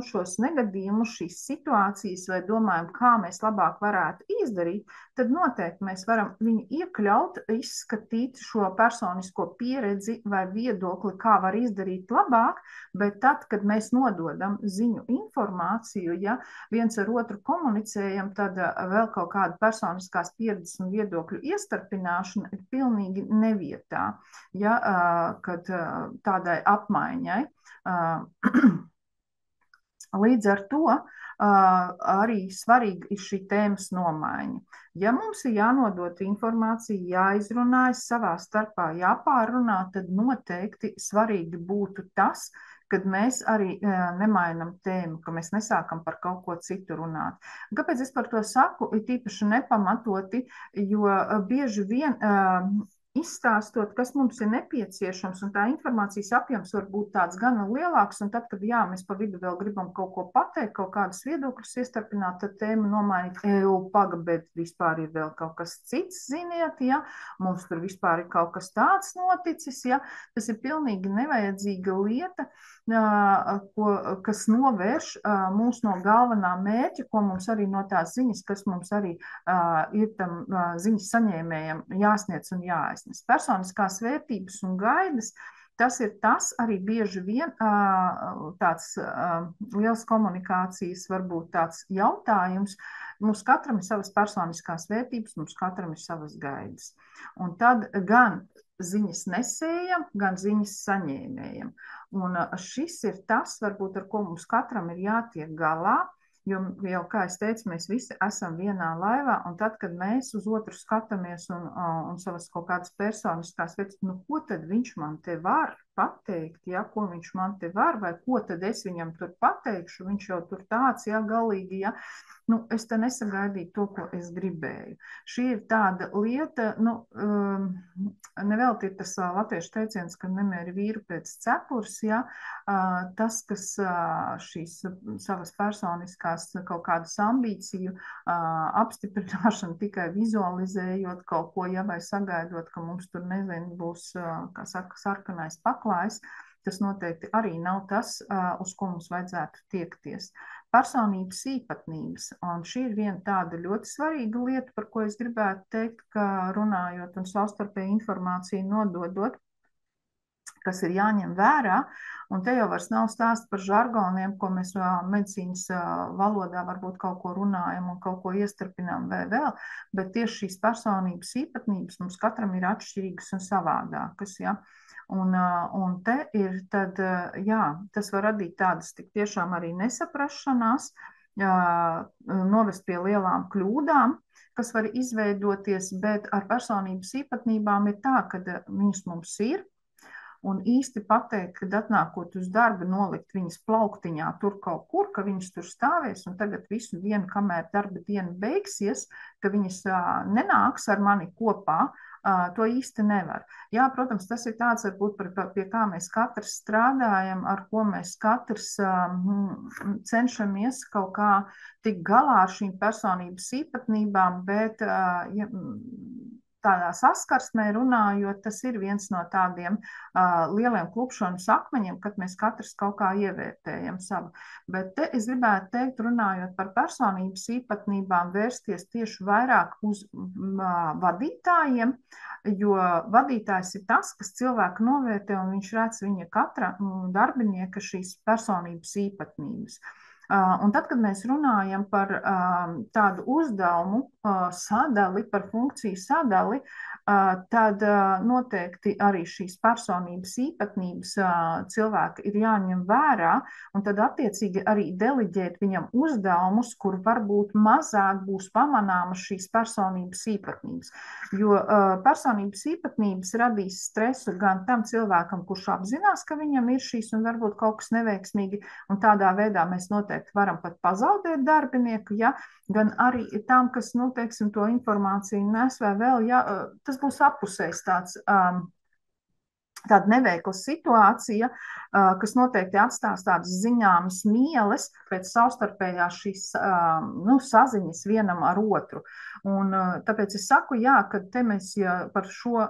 šos negadījumus, šīs situācijas vai domājam, kā mēs labāk varētu izdarīt, tad noteikti mēs varam viņu iekļaut, izskatīt šo personisko pieredzi vai viedokli, kā var izdarīt labāk, bet tad, kad mēs nododam ziņu informāciju, ja viens ar otru komunicējam, tad vēl kaut kāda personiskās pieredzes un viedokļu iestarpināšana ir pilnīgi nevietā, ja, kad tādai apmaiņai. Līdz ar to arī svarīga ir šī tēmas nomaiņa. Ja mums ir jānodot informācija, jāizrunājas savā starpā, jāpārunā, tad noteikti svarīgi būtu tas, kad mēs arī nemainam tēmu, ka mēs nesākam par kaut ko citu runāt. Kāpēc es par to saku? Ir tīpaši nepamatoti, jo bieži vien izstāstot, kas mums ir nepieciešams, un tā informācijas apjoms var būt tāds gan lielāks, un tad, kad jā, mēs pa vidu vēl gribam kaut ko pateikt, kaut kādus viedokļus iestarpināt, tad tēmu nomainīt, paga, bet vispār ir vēl kaut kas cits, ziniet, ja, mums tur vispār ir kaut kas tāds noticis, ja, tas ir pilnīgi nevajadzīga lieta, kas novērš mūs no galvenā mērķa, ko mums arī no tās ziņas, kas mums arī ir tam ziņas saņēmējam jāsniedz un jāaiznes. Personiskās vērtības un gaidas, tas ir tas arī bieži vien tāds liels komunikācijas varbūt tāds jautājums. Mums katram ir savas personiskās vērtības, mums katram ir savas gaidas. Un tad gan ziņas nesējam, gan ziņas saņēmējam. Un šis ir tas, varbūt, ar ko mums katram ir jātiek galā, jo jau, kā es teicu, mēs visi esam vienā laivā, un tad, kad mēs uz otru skatāmies un savas kaut kādas personiskās vietas, nu, ko tad viņš man te var pateikt, ja, ko viņš man te var, vai ko tad es viņam tur pateikšu, viņš jau tur tāds, ja, galīgi, ja, nu, es te nesagaidīju to, ko es gribēju. Šī ir tāda lieta, nu, nevelti ir tas latviešu teiciens, ka nemēri vīru pēc cepures, ja, tas, kas šīs savas personiskās kaut kādas ambīciju apstiprināšanu tikai vizualizējot kaut ko, ja, vai sagaidot, ka mums tur, nezinu, būs, kā saka, sarkanais paklājs, tas noteikti arī nav tas, uz ko mums vajadzētu tiekties. Personības īpatnības, un šī ir viena tāda ļoti svarīga lieta, par ko es gribētu teikt, ka runājot un savstarpēju informāciju nododot, kas ir jāņem vērā, un te jau vairs nav stāsts par žargoniem, ko mēs medicīnas valodā varbūt kaut ko runājam un kaut ko iestarpinām vai vēl, bet tieši šīs personības īpatnības mums katram ir atšķirīgas un savādākas, ja. Un te ir tad, jā, tas var radīt tādas tik tiešām arī nesaprašanās, novest pie lielām kļūdām, kas var izveidoties, bet ar personības īpatnībām ir tā, ka viņas mums ir, un īsti pateikt, kad atnākot uz darbu, nolikt viņas plauktiņā tur kaut kur, ka viņas tur stāvēs, un tagad visu dienu, kamēr darba diena beigsies, ka viņas nenāks ar mani kopā, to īsti nevar. Jā, protams, tas ir tāds, varbūt, pie kā mēs katrs strādājam, ar ko mēs katrs cenšamies kaut kā tikt galā ar šīm personības īpatnībām, bet ja, tādā saskarsmē runājot, tas ir viens no tādiem lieliem klupšanas akmeņiem, kad mēs katrs kaut kā ievērtējam savu. Bet te es gribētu teikt, runājot par personības īpatnībām, vērsties tieši vairāk uz vadītājiem, jo vadītājs ir tas, kas cilvēku novērtē, un viņš redz viņa katra darbinieka šīs personības īpatnības. Un tad, kad mēs runājam par tādu uzdevumu sadali, par funkciju sadali, tad noteikti arī šīs personības īpatnības cilvēka ir jāņem vērā, un tad attiecīgi arī deleģēt viņam uzdevumus, kur varbūt mazāk būs pamanāmas šīs personības īpatnības. Jo personības īpatnības radīs stresu gan tam cilvēkam, kurš apzinās, ka viņam ir šīs un varbūt kaut kas neveiksmīgi, un tādā veidā mēs noteikti varam pat pazaudēt darbinieku, ja, gan arī tam, kas, nu, teiksim, to informāciju nes vai vēl, ja, tas būs appusējs tāds, tāda neveikla situācija, kas noteikti atstās tādas zināmas mieles pēc savstarpējās šīs saziņas vienam ar otru. Un tāpēc es saku, jā, ka te mēs par šo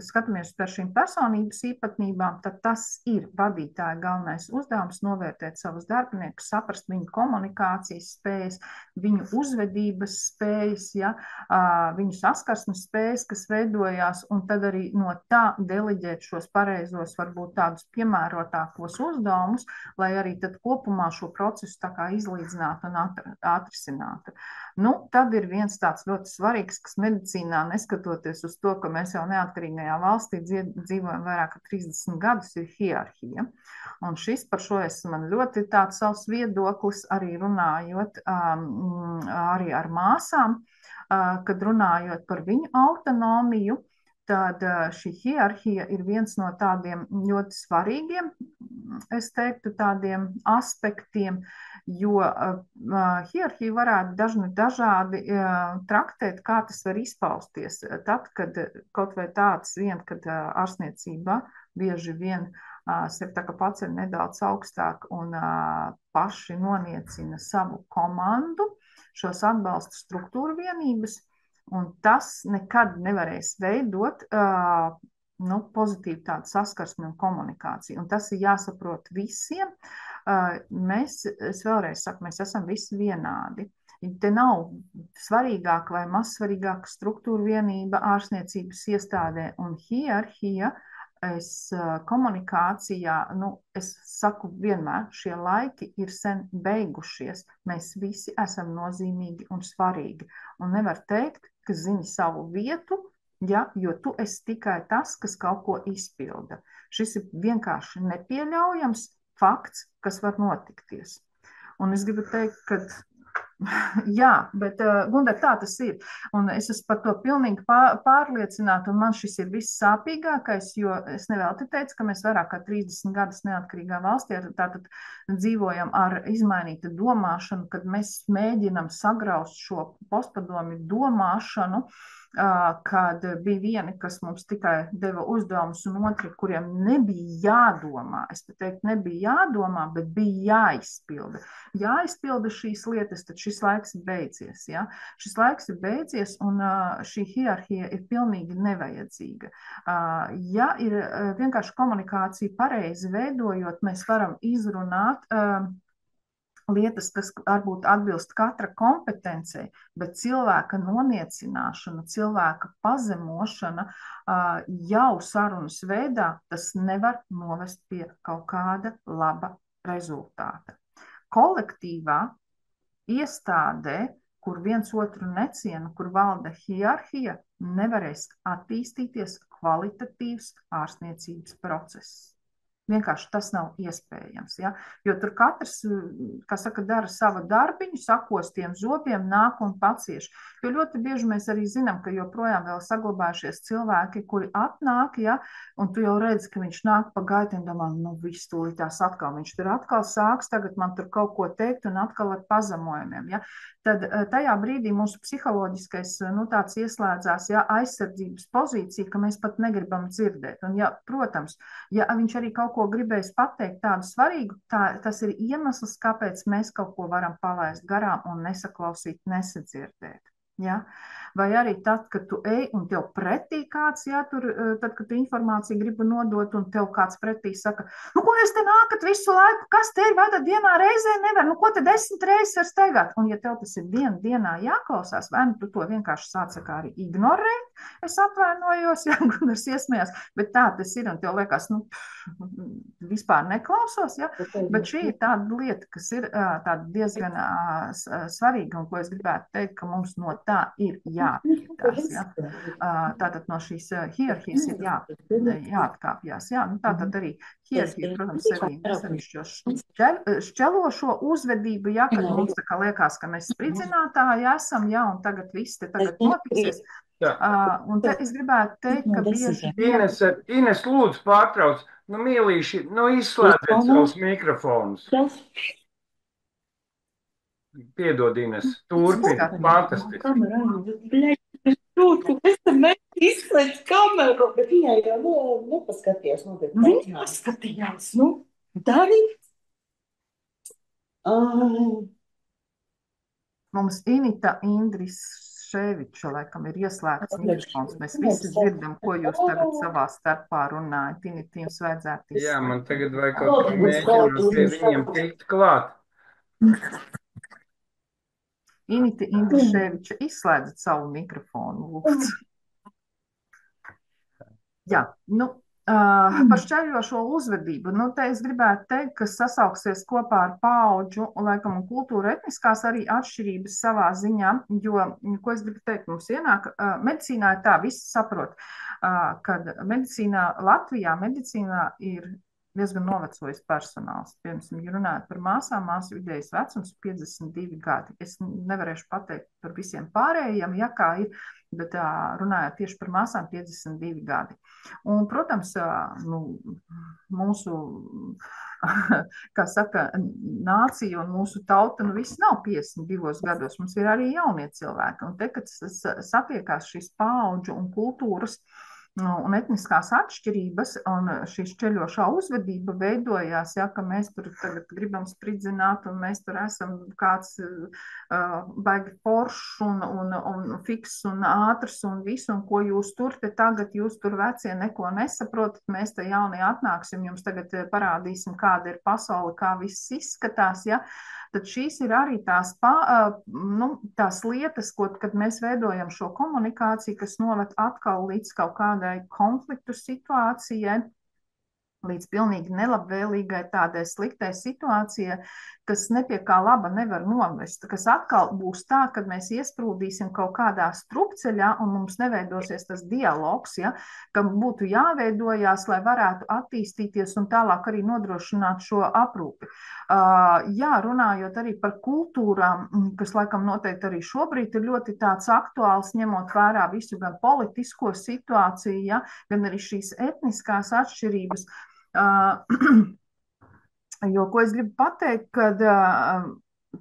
skatāmies par šīm personības īpatnībām, tad tas ir vadītāja galvenais uzdevums novērtēt savus darbiniekus, saprast viņu komunikācijas spējas, viņu uzvedības spējas, ja, viņu saskarsmes spējas, kas veidojās, un tad arī no tā deleģēt šos pareizos, varbūt tādus piemērotākos uzdevumus, lai arī tad kopumā šo procesu tā kā izlīdzinātu un atrisinātu. Nu, tad ir viens tāds ļoti svarīgs, kas medicīnā, neskatoties uz to, ka mēs jau neatkarīgajā valstī dzīvojam vairāk kā 30 gadus, ir hierarhija. Un šis par šo man ļoti tāds savs viedoklis, arī runājot arī ar māsām, kad runājot par viņu autonomiju, tad šī hierarhija ir viens no tādiem ļoti svarīgiem, es teiktu, tādiem aspektiem, jo hierarhiju varētu dažādi traktēt, kā tas var izpausties. Tad, kad kaut vai tāds kad ārstniecība bieži vien sevi tā kā paceļ nedaudz augstāk un paši noniecina savu komandu, šos atbalsta struktūru vienības, un tas nekad nevarēs veidot pozitīvu tādu saskarsmi un komunikāciju. Un tas ir jāsaprot visiem. Es vēlreiz saku, mēs esam visi vienādi. Te nav svarīgāka vai mazsvarīgāka struktūra vienība ārstniecības iestādē un hierarhija. Komunikācijā, es saku vienmēr, šie laiki ir sen beigušies. Mēs visi esam nozīmīgi un svarīgi. Un nevar teikt, ka zini savu vietu, ja, jo tu esi tikai tas, kas kaut ko izpilda. Šis ir vienkārši nepieļaujams fakts, kas var notikties. Un es gribu teikt, ka jā, bet Gundar, tā tas ir. Un es esmu par to pilnīgi pārliecināta, un man šis ir viss sāpīgākais, jo es nevelti teicu, ka mēs vairāk kā 30 gadus neatkarīgā valstī tātad dzīvojam ar izmainītu domāšanu, kad mēs mēģinam sagraust šo postpadomju domāšanu, kad bija vieni, kas mums tikai deva uzdevumus, un otri, kuriem nebija jādomā. Es pat teiktu, nebija jādomā, bet bija jāizpilda. Jāizpilda šīs lietas, tad šis laiks ir beidzies. Ja? Šis laiks ir beidzies, un šī hierarhija ir pilnīgi nevajadzīga. Ja ir vienkārši komunikācija pareizi veidojot, mēs varam izrunāt lietas, kas varbūt atbilst katra kompetencei, bet cilvēka noniecināšana, cilvēka pazemošana jau sarunas veidā, tas nevar novest pie kaut kāda laba rezultāta. Kolektīvā iestādē, kur viens otru neciena, kur valda hierarhija, nevarēs attīstīties kvalitatīvs ārstniecības process. Vienkārši tas nav iespējams. Ja? Jo tur katrs, kā saka, dara savu darbiņu, sakostiem zobiem, nāk un pacieš. Jo ļoti bieži mēs arī zinām, ka joprojām vēl saglabājušies cilvēki, kuri atnāk, ja? Un tu jau redzi, ka viņš nāk pa gaitu un domā, viss tūlītās atkal, viņš tur atkal sāks, tagad man tur kaut ko teikt un atkal ar pazemojumiem. Ja? Tad tajā brīdī mūsu psiholoģiskais tāds ieslēdzās aizsardzības pozīcija, ka mēs pat negribam dzirdēt. Un, protams, ja viņš arī kaut ko gribējis pateikt tādu svarīgu, tas ir iemesls, kāpēc mēs kaut ko varam palaist garām un nesaklausīt, nesadzirdēt. Ja? Vai arī tad, kad tu ej un tev pretī kāds, tad, kad tu informāciju gribi nodot un tev kāds pretī saka, ko jūs te nākat visu laiku, kas te ir, vai tad dienā reizē nevar, ko te 10 reizes var steigāt? Un ja tev tas ir dienā jāklausās, vai tu to vienkārši sāc arī ignorēt, es atvainojos, Gunars iesmējās, bet tā tas ir un tev liekas, vispār neklausos, bet šī ir tāda lieta, kas ir tāda diezgan svarīga un ko es gribētu teikt, ka mums no tā ir jāattīstās. Ja? Tātad no šīs hierarhijas ir jāatkāpjas. Ja? Tātad arī hierarhija, protams, arī šķelošo uzvedību, ja? Kad mums tā kā liekas, ka mēs spridzinātāji esam, ja? Un tagad viss te tagad notiksies. Un te es gribētu teikt, ka bieži... Ines, lūdzu, pārtrauc. Mīlīši, izslēdziet savus mikrofonus. Piedod, Ines, turpini, fantastiski. Es te mēģinu izslēgt kameru, bet viņai jau nepaskatījās. Viņa paskatījās, darīt. Mums Inita Indriševiča, laikam, ir ieslēgts mikrofons. Mēs visi dzirdam, ko jūs tagad savā starpā runājat. Inita, jums vajadzētu izslēgt. Jā, man tagad vajag kaut kā mēģināt pie viņiem tikt klāt. Inita Indriševiča, izslēdzat savu mikrofonu, lūdzu. Jā, par šķeļošo uzvedību. Te es gribētu teikt, ka sasauksies kopā ar paudžu, laikam, un kultūru etniskās arī atšķirības savā ziņā, jo, ko es gribu teikt, mums ienāk, medicīnā ir tā, visi saprot, kad Latvijā medicīnā ir diezgan novecojis personāls. Piemēram, ja runājot par māsām, māsu vidējais vecums ir 52 gadi. Es nevarēšu pateikt par visiem pārējiem, ja kā ir, bet runājot tieši par māsām, 52 gadi. Un, protams, nu, mūsu, kā saka, nācija un mūsu tauta, nu viss nav 52 gados. Mums ir arī jaunie cilvēki. Un te, kad satiekās šīs paudžu un kultūras un etniskās atšķirības, un šī šķeļošā uzvedība veidojās, ja, ka mēs tur tagad gribam spridzināt, un mēs tur esam kāds baigi foršs un fiks un ātrs un visu, un ko jūs tur te tagad, jūs tur vecie neko nesaprotat, mēs te jaunie atnāksim, jums tagad parādīsim, kāda ir pasaule, kā viss izskatās, ja. Tad šīs ir arī tās lietas, kad mēs veidojam šo komunikāciju, kas noved atkal līdz kaut kādai konfliktu situācijai, līdz pilnīgi nelabvēlīgai tādai sliktai situācijai, kas nepie kā laba nevar novest, kas atkal būs tā, kad mēs iesprūdīsim kaut kādā strupceļā un mums neveidosies tas dialogs, ja, kam būtu jāveidojās, lai varētu attīstīties un tālāk arī nodrošināt šo aprūpi. Jā, runājot arī par kultūrām, kas laikam noteikti arī šobrīd ir ļoti tāds aktuāls, ņemot vērā visu gan politisko situāciju, ja, gan arī šīs etniskās atšķirības. Jo, ko es gribu pateikt, kad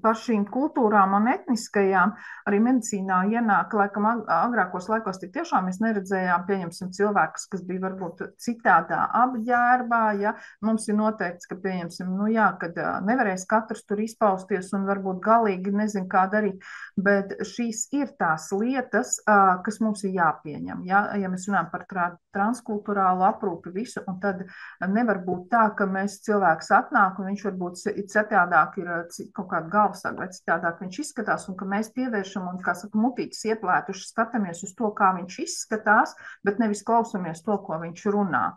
par šīm kultūrām un etniskajām arī medicīnā ienāk, laikam agrākos laikos tik tiešām mēs neredzējām, pieņemsim, cilvēkus, kas bija varbūt citādā apģērbā, ja mums ir noteikts, ka pieņemsim, nu jā, kad nevarēs katrs tur izpausties un varbūt galīgi nezin, kā darīt, bet šīs ir tās lietas, kas mums ir jāpieņem, ja mēs runājam par transkulturālu aprūpi visu, un tad nevar būt tā, ka mēs cilvēks atnāk un viņš varbūt citādāk ir kaut kāda galvasāga vai citādāk viņš izskatās, un ka mēs pievēršam un, kā saka, mutītes ieplētuši skatāmies uz to, kā viņš izskatās, bet nevis klausamies to, ko viņš runā.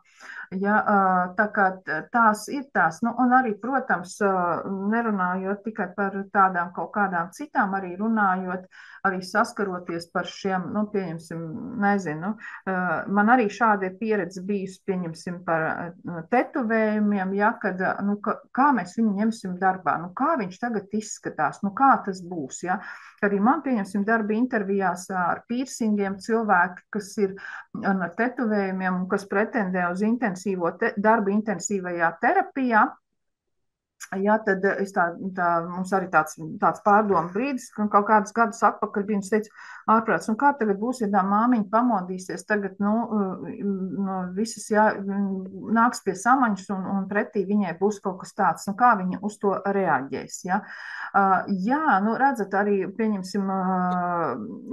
Ja, tā kā tās ir tās, nu, un arī, protams, nerunājot tikai par tādām kaut kādām citām, arī runājot, arī saskaroties par šiem, nu, pieņemsim, nezinu, man arī šāda ir pieredze bijusi, pieņemsim, par tetuvējumiem, ja, kad, nu, kā mēs viņu ņemsim darbā, nu, kā viņš tagad izskatās, nu, kā tas būs, ja. Arī man, pieņemsim, darba intervijās ar piercingiem cilvēki, kas ir ar tetuvējumiem un kas pretendē uz darbu intensīvajā terapijā. Jā, tad mums arī tāds pārdomu brīdis, ka kaut kādus gadus atpakaļ bija, un es teicu, ārprāts, un kā tagad būs, ja tā māmiņa pamodīsies, tagad, visas nāks pie samaņas, un pretī viņai būs kaut kas tāds, nu kā viņa uz to reaģēs, ja. Jā, nu redzat, arī, pieņemsim,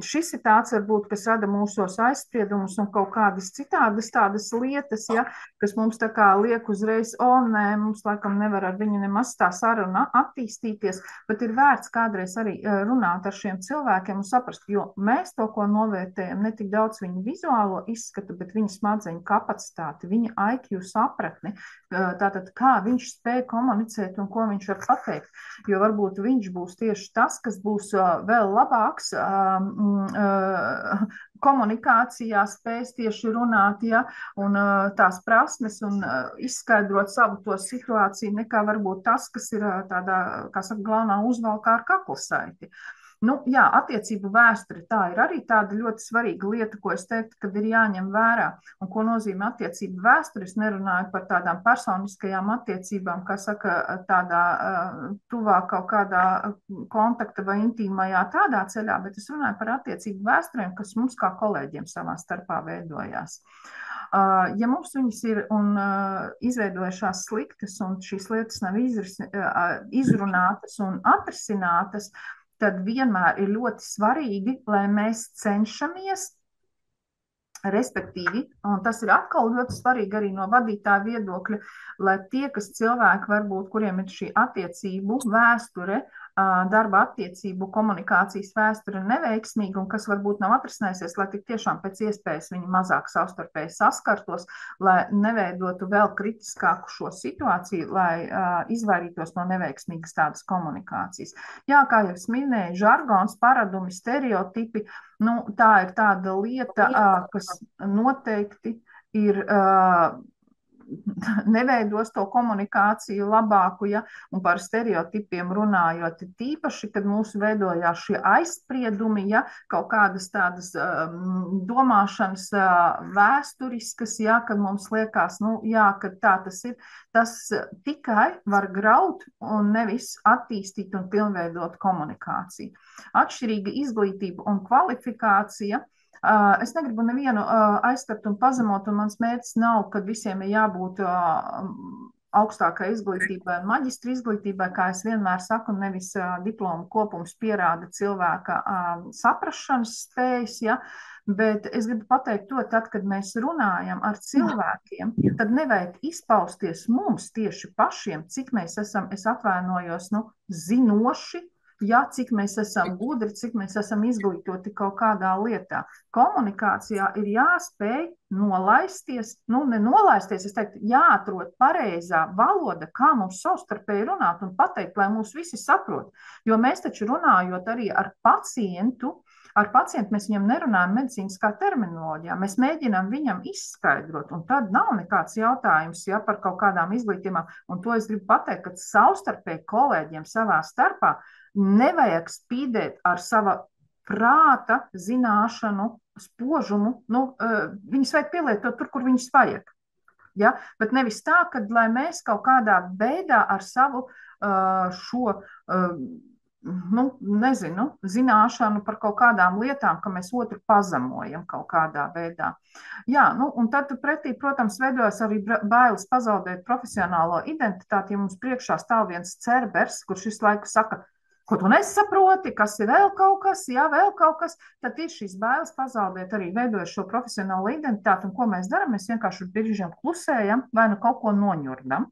šis ir tāds, varbūt, kas rada mūsos aizspriedumus un kaut kādas citādas tādas lietas, ja, kas mums tā kā liek uzreiz, nē, mums laikam nevar ar viņu nemaz tā saruna attīstīties, bet ir vērts kādreiz arī runāt ar šiem cilvēkiem un saprast, jo mēs to, ko novērtējam, ne tik daudz viņu vizuālo izskatu, bet viņa smadzeņu kapacitāti, viņa IQ sapratni, tātad kā viņš spēj komunicēt un ko viņš var pateikt, jo varbūt viņš būs tieši tas, kas būs vēl labāks komunikācijā, spējas tieši runāt, ja, un tās prasmes un izskaidrot savu to situāciju, nekā varbūt tas, kas ir tādā, kā saka, galvenā uzvalkā ar kaklasaiti. Nu, jā, attiecību vēsture, tā ir arī tāda ļoti svarīga lieta, ko es teiktu, kad ir jāņem vērā. Un ko nozīmē attiecību vēsture? Es nerunāju par tādām personiskajām attiecībām, kā saka, tādā tuvā kaut kādā kontakta vai intīmajā tādā ceļā, bet es runāju par attiecību vēsturēm, kas mums kā kolēģiem savā starpā veidojās. Ja mums viņas ir un izveidojušās sliktas un šīs lietas nav izrunātas un atrisinātas, tad vienmēr ir ļoti svarīgi, lai mēs cenšamies, respektīvi, un tas ir atkal ļoti svarīgi arī no vadītāja viedokļa, lai tie, kas cilvēki varbūt, kuriem ir šī attiecību vēsture, darba attiecību komunikācijas vēsture neveiksmīga un kas varbūt nav atrisinājusies, lai tik tiešām pēc iespējas viņi mazāk savstarpēji saskartos, lai neveidotu vēl kritiskāku šo situāciju, lai izvairītos no neveiksmīgas tādas komunikācijas. Jā, kā jau es minēju, žargons, paradumi, stereotipi, nu, tā ir tāda lieta, kas noteikti ir neveidos to komunikāciju labāku, ja, un par stereotipiem runājot, tīpaši, kad mūsu veidojās šie aizspriedumi, ja, kaut kādas tādas domāšanas vēsturiskas, ja, kad mums liekas, nu, jā, ka tā tas ir, tas tikai var graut un nevis attīstīt un pilnveidot komunikāciju. Atšķirīga izglītība un kvalifikācija. Es negribu nevienu aizskart un pazemot, un mans mērķis nav, ka visiem ir jābūt augstākai izglītībai un maģistra izglītībai, kā es vienmēr saku, nevis diplomu kopums pierāda cilvēka saprašanas spējas, ja, bet es gribu pateikt to, tad, kad mēs runājam ar cilvēkiem, tad nevajag izpausties mums tieši pašiem, cik mēs esam, es atvainojos, nu, zinoši, ja, cik mēs esam gudri, cik mēs esam izglītoti kaut kādā lietā. Komunikācijā ir jāspēj nolaisties, nu, nenolaisties, es teiktu, jāatrod pareizā valoda, kā mums savstarpēji runāt un pateikt, lai mūs visi saprot. Jo mēs taču runājot arī ar pacientu mēs viņam nerunājam medicīniskā terminoloģijā, mēs mēģinām viņam izskaidrot, un tad nav nekāds jautājums, ja, par kaut kādām izglītībām, un to es gribu pateikt, ka savstarpēji kolēģiem savā starpā nevajag spīdēt ar sava prāta zināšanu spožumu, nu, viņus vajag pielietot tur, kur viņus vajag. Ja? Bet nevis tā, ka lai mēs kaut kādā veidā ar savu šo nu, nezinu, zināšanu par kaut kādām lietām, ka mēs otru pazemojam kaut kādā veidā. Jā, nu, un tad pretī, protams, veidojas arī bailes pazaudēt profesionālo identitāti, ja mums priekšā stāv viens cerbers, kurš visu laiku saka, ko tu nesaproti, kas ir vēl kaut kas, jā, vēl kaut kas, tad ir šīs bailes pazaudēt arī veidojot šo profesionālo identitāti, un ko mēs darām, mēs vienkārši brīžiem klusējam vai nu kaut ko noņurdam.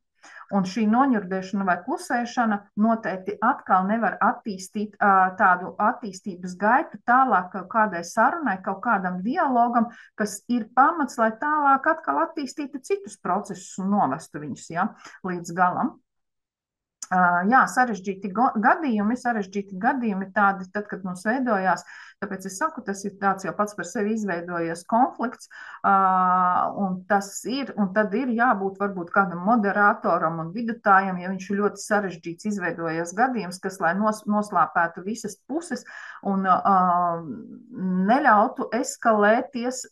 Un šī noņurdēšana vai klusēšana noteikti atkal nevar attīstīt tādu attīstības gaitu tālāk kaut kādai sarunai, kaut kādam dialogam, kas ir pamats, lai tālāk atkal attīstītu citus procesus un novestu viņus, ja, līdz galam. Jā, sarežģīti gadījumi tādi, tad, kad mums veidojās, tāpēc es saku, tas ir tāds jau pats par sevi izveidojies konflikts, un tas ir, un tad ir jābūt varbūt kādam moderatoram un vidutājam, ja viņš ir ļoti sarežģīts izveidojies gadījums, kas, lai noslāpētu visas puses un neļautu eskalēties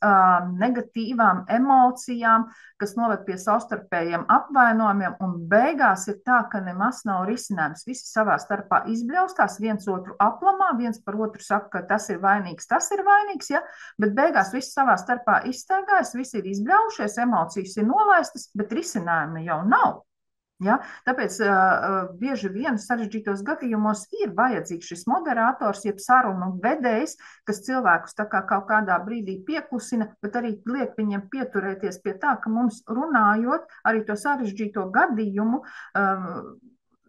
negatīvām emocijām, kas noved pie savstarpējiem apvainojumiem, un beigās ir tā, ka nemaz nav risinājums. Visi savā starpā izbļaustās, viens otru aplamā, viens par otru saka, ka tas ir vainīgs, ja? Bet beigās visi savā starpā izstaigājas, visi ir izbļaujušies, emocijas ir nolaistas, bet risinājumi jau nav. Ja? Tāpēc bieži vien sarežģītos gadījumos ir vajadzīgs šis moderators, jeb sarunu vedējs, kas cilvēkus tā kā kaut kādā brīdī pieklusina, bet arī liek viņiem pieturēties pie tā, ka mums runājot arī to sarežģīto gadījumu,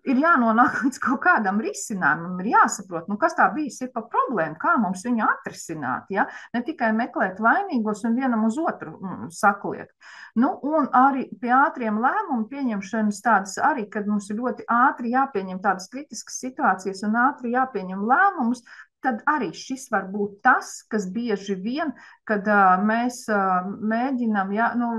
ir jānonāk līdz kaut kādam risinājumam, ir jāsaprot, nu, kas tā bijis ir pa problēmu, kā mums viņu atrisināt, ja? Ne tikai meklēt vainīgos un vienam uz otru sakliekt. Nu, un arī pie ātriem lēmumu pieņemšanas tādas arī, kad mums ir ļoti ātri jāpieņem tādas kritiskas situācijas un ātri jāpieņem lēmumus, tad arī šis var būt tas, kas bieži vien, kad mēs mēģinām, ja, nu,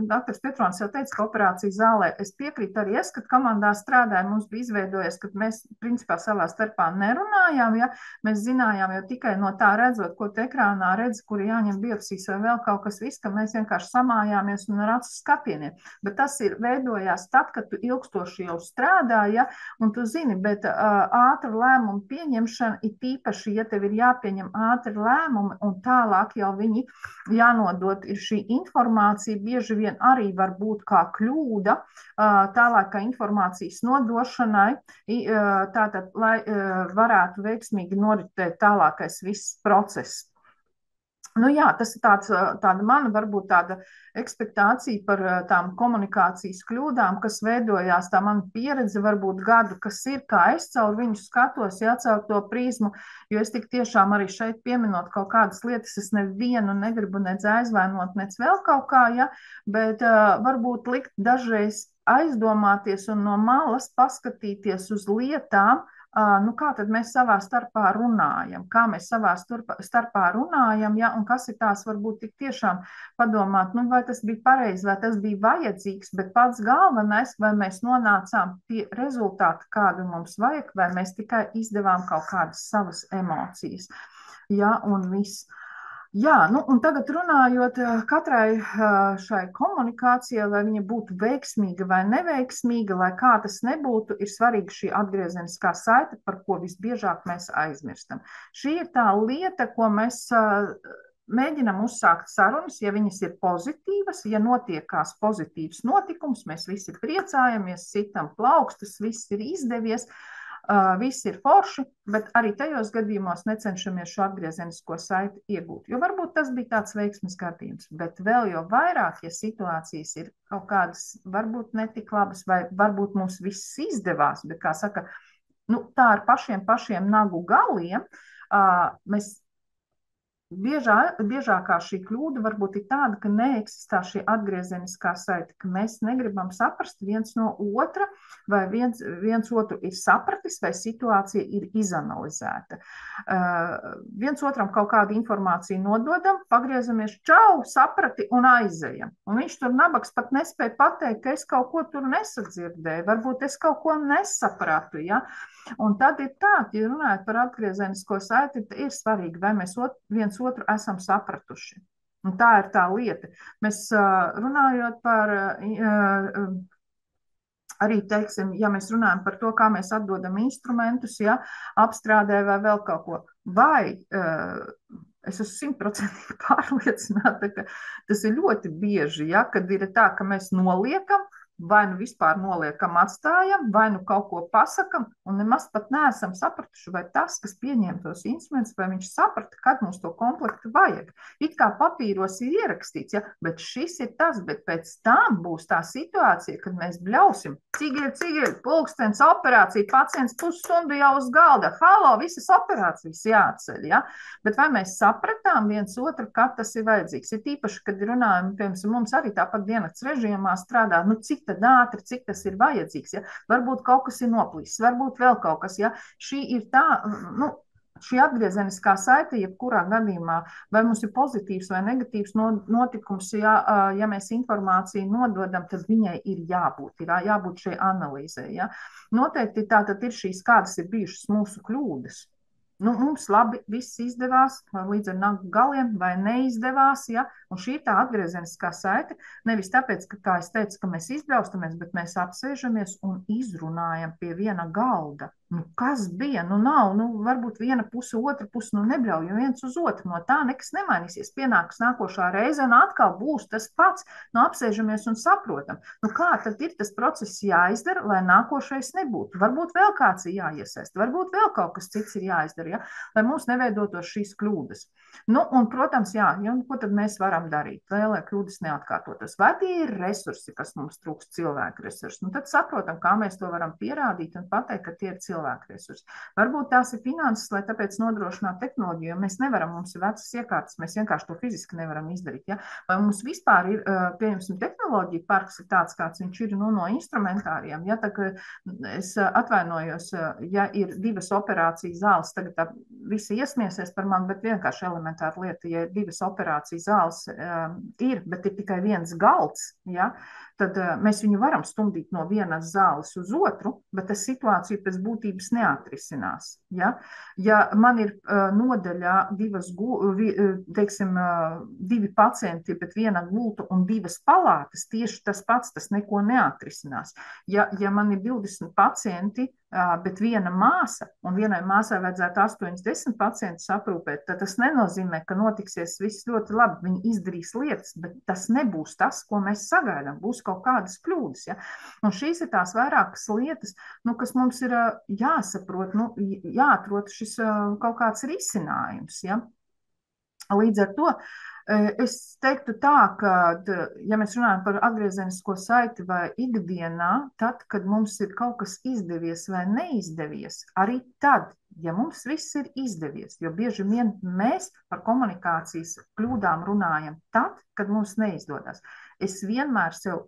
doktors Petrons jau teica, ka operācijas zālē, es piekrītu arī es, kad komandā strādāju, mums bija izveidojies, kad mēs principā savā starpā nerunājām, ja, mēs zinājām jau tikai no tā redzot, ko te ekrānā redz, kur jāņem biopsijas vai vēl kaut kas viss, ka mēs vienkārši samājāmies un ar acu skatieniem. Bet tas ir veidojās tad, kad tu ilgstoši jau strādāji, ja, un tu zini, bet ātra lēmuma pieņemšana ir tīpaši, ja tev ir jāpieņem ātri lēmumi un tālāk jau viņi jānodot ir šī informācija, bieži vien arī var būt kā kļūda tālākai informācijas nodošanai, tātad, lai varētu veiksmīgi noritēt tālākais viss process. Nu jā, tas ir tāda mana varbūt tāda ekspektācija par tām komunikācijas kļūdām, kas veidojās, tā mana pieredze varbūt gadu, kas ir, kā es caur viņu skatos, ja, caur to prizmu, jo es tik tiešām arī šeit pieminot kaut kādas lietas, es nevienu negribu nec aizvainot, nec vēl kaut kā, ja, bet varbūt likt dažreiz aizdomāties un no malas paskatīties uz lietām kā tad mēs savā starpā runājam, kā mēs savā starpā runājam, ja, un kas ir tās varbūt tik tiešām padomāt, nu, vai tas bija pareizi, vai tas bija vajadzīgs, bet pats galvenais, vai mēs nonācām pie rezultāta, kādu mums vajag, vai mēs tikai izdevām kaut kādas savas emocijas, ja, un viss. Jā, nu, un tagad runājot katrai šai komunikācijai, lai viņa būtu veiksmīga vai neveiksmīga, lai kā tas nebūtu, ir svarīga šī atgriezeniskā saite, par ko visbiežāk mēs aizmirstam. Šī ir tā lieta, ko mēs mēģinam uzsākt sarunas, ja viņas ir pozitīvas, ja notiekās pozitīvs notikums, mēs visi priecājamies, sitam plaukstus, viss ir izdevies. Viss ir forši, bet arī tajos gadījumos necenšamies šo atgriezenisko saiti iegūt. Jo varbūt tas bija tāds veiksmes gadījums, bet vēl jau vairāk, ja situācijas ir kaut kādas varbūt netik labas, vai varbūt mums viss izdevās, bet, kā saka, nu, tā ar pašiem nagu galiem, mēs biežākā šī kļūda varbūt ir tāda, ka neeksistē šī atgriezeniskā saite, ka mēs negribam saprast viens no otra, vai viens otru ir sapratis, vai situācija ir izanalizēta. Viens otram kaut kādu informāciju nododam, pagriezamies, čau, saprati un aizejam. Un viņš tur nabaks pat nespēja pateikt, ka es kaut ko tur nesadzirdēju, varbūt es kaut ko nesapratu, ja? Un tad ir tā, ja runājot par atgriezenisko saiti, ir svarīgi, vai mēs viens otru esam sapratuši. Un tā ir tā lieta. Mēs runājot par, arī teiksim, ja mēs runājam par to, kā mēs atdodam instrumentus, ja, apstrādē vai vēl kaut ko, vai es esmu 100% pārliecināta, ka tas ir ļoti bieži, ja, kad ir tā, ka mēs noliekam, vai nu vispār noliekam, atstājam, vai nu kaut ko pasakam, un nemaz pat neesam sapratuši, vai tas, kas pieņem tos instrumentus, vai viņš saprata, kad mums to komplektu vajag. It kā papīros ir ierakstīts, ja, bet šis ir tas, bet pēc tam būs tā situācija, kad mēs bļausim, cik ir, pulkstens, operācija, pacients pusstundu jau uz galda, halo, visas operācijas jāceļ, ja, bet vai mēs sapratām viens otru, kad tas ir vajadzīgs, ir tīpaši, kad runājam, piemēram, mums arī tāpat diennakts režīmā strādā, nu, cik tad ātri, cik tas ir vajadzīgs, ja? Varbūt kaut kas ir noplīsis, varbūt vēl kaut kas, ja? Šī ir tā, nu, šī atgriezeniskā saite, jebkurā gadījumā, vai mums ir pozitīvs vai negatīvs notikums, ja mēs informāciju nododam, tad viņai ir jābūt šai analīzē, ja? Noteikti tā tad ir šīs, kādas ir bijušas mūsu kļūdas. Nu, mums labi viss izdevās, līdz ar nagu galiem, vai neizdevās, ja? Un šī ir tā atgriezeniskā saite, nevis tāpēc, ka, kā es teicu, ka mēs izbraustamies, bet mēs apsēžamies un izrunājam pie viena galda. Nu, kas bija? Nu, nav, nu, varbūt viena puse, otra puse, nu, nebļauj viens uz otru. No tā nekas nemainīsies. Pienāks nākošā reize un atkal būs tas pats. Nu, apsēžamies un saprotam. Nu, kā tad ir tas process jāizdara, lai nākošais nebūtu? Varbūt vēl kāds ir jāiesaist, varbūt vēl kaut kas cits ir jāizdara, ja? Lai mums neveidotos šīs kļūdas. Nu, un, protams, jā, ja, ko tad mēs varam darīt, lai kļūdas neatkārtotas? Vai tie ir resursi, kas mums trūkst, cilvēku resursi? Nu, tad saprotam, kā mēs to varam pierādīt un pateikt, ka tie ir cilvēku resursi. Varbūt tās ir finanses, lai tāpēc nodrošinātu tehnoloģiju, jo mēs nevaram, mums ir vecas iekārtas, mēs vienkārši to fiziski nevaram izdarīt. Ja? Vai mums vispār ir, pieņemsim, tehnoloģija parks ir tāds, kāds viņš ir no instrumentāriem. Ja? Tā, es atvainojos, ja ir 2 operācijas zāles, tagad tā visi iesmiesies par mani, bet vienkārši elementāra lieta, ja 2 operācijas zāles ir, bet ir tikai viens galds, ja? Tad mēs viņu varam stumdīt no vienas zāles uz otru, bet tas situācija pēc būtības neatrisinās. Ja, ja man ir nodaļā 2 pacienti, bet viena gulta un 2 palātas, tieši tas pats, tas neko neatrisinās. Ja man ir 20 pacienti, bet viena māsa, un vienai māsai vajadzētu 8-10 pacientus aprūpēt, tad tas nenozīmē, ka notiksies viss ļoti labi, viņi izdarīs lietas, bet tas nebūs tas, ko mēs sagaidām, būs kaut kādas kļūdas. Ja? Un šīs ir tās vairākas lietas, nu, kas mums ir jāsaprot, nu, jāatrod šis kaut kāds risinājums. Ja? Līdz ar to es teiktu tā, ka, ja mēs runājam par atgriezenisko saiti vai ikdienā, tad, kad mums ir kaut kas izdevies vai neizdevies, arī tad, ja mums viss ir izdevies, jo bieži vien mēs par komunikācijas kļūdām runājam tad, kad mums neizdodas. Es vienmēr sev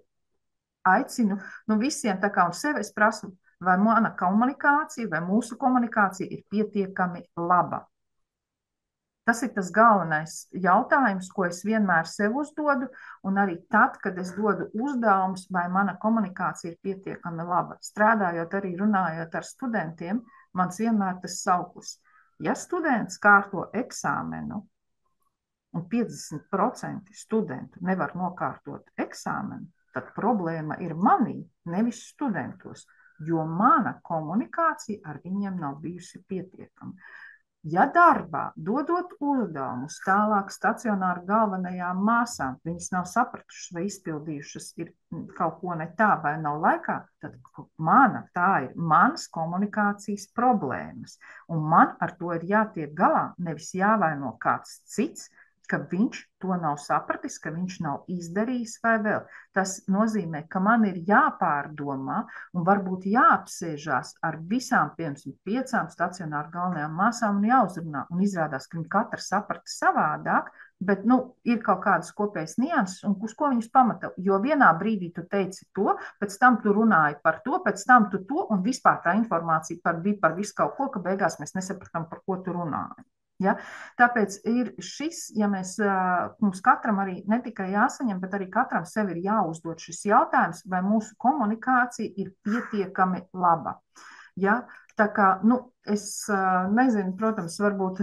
aicinu, nu visiem tā kā un sev es prasu, vai mana komunikācija, vai mūsu komunikācija ir pietiekami laba. Tas ir tas galvenais jautājums, ko es vienmēr sev uzdodu, un arī tad, kad es dodu uzdevumus, vai mana komunikācija ir pietiekami laba. Strādājot arī runājot ar studentiem, mans vienmēr tas sauklis. Ja students kārto eksāmenu, un 50% studentu nevar nokārtot eksāmenu, tad problēma ir manī, nevis studentos, jo mana komunikācija ar viņiem nav bijusi pietiekama. Ja darbā, dodot uzdevumus tālāk stacionāru galvenajām māsām, viņas nav sapratušas vai izpildījušas ir kaut ko ne tā vai nav laikā, tad tā ir manas komunikācijas problēmas. Un man ar to ir jātiek galā, nevis jāvaino kāds cits, ka viņš to nav sapratis, ka viņš nav izdarījis vai vēl. Tas nozīmē, ka man ir jāpārdomā un varbūt jāapsēžās ar visām, piemēram, 5 stacionāru galvenajām māsām un jāuzrunā. Un izrādās, ka viņi katra saprata savādāk, bet, ir kaut kādas kopējas nianses, un uz ko viņus pamata. Jo vienā brīdī tu teici to, pēc tam tu runāji par to, pēc tam tu to, un vispār tā informācija bija par visu kaut ko, ka beigās mēs nesapratām, par ko tu runāji. Ja? Tāpēc ir šis, ja mums katram arī ne tikai jāsaņem, bet arī katram sev ir jāuzdod šis jautājums, vai mūsu komunikācija ir pietiekami laba. Ja? Tā kā, es nezinu, protams, varbūt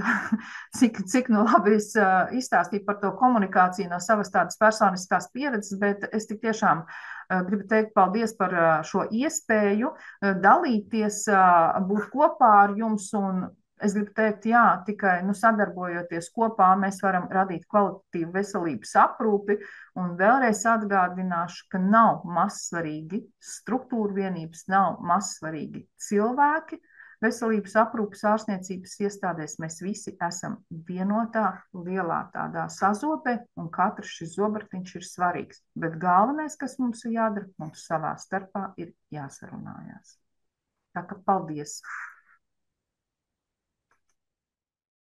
cik labi es izstāstīju par to komunikāciju no savas tādas personiskās pieredzes, bet es tik tiešām gribu teikt paldies par šo iespēju dalīties, būt kopā ar jums, un es gribu teikt, jā, tikai sadarbojoties kopā, mēs varam radīt kvalitatīvu veselības aprūpi, un vēlreiz atgādināšu, ka nav mazsvarīgi struktūra vienības, nav mazsvarīgi cilvēki. Veselības aprūpes ārstniecības iestādēs mēs visi esam vienotā, lielā tādā sazobē, un katrs šis zobartiņš ir svarīgs. Bet galvenais, kas mums ir jādara, mums savā starpā ir jāsarunājās. Tā kā paldies!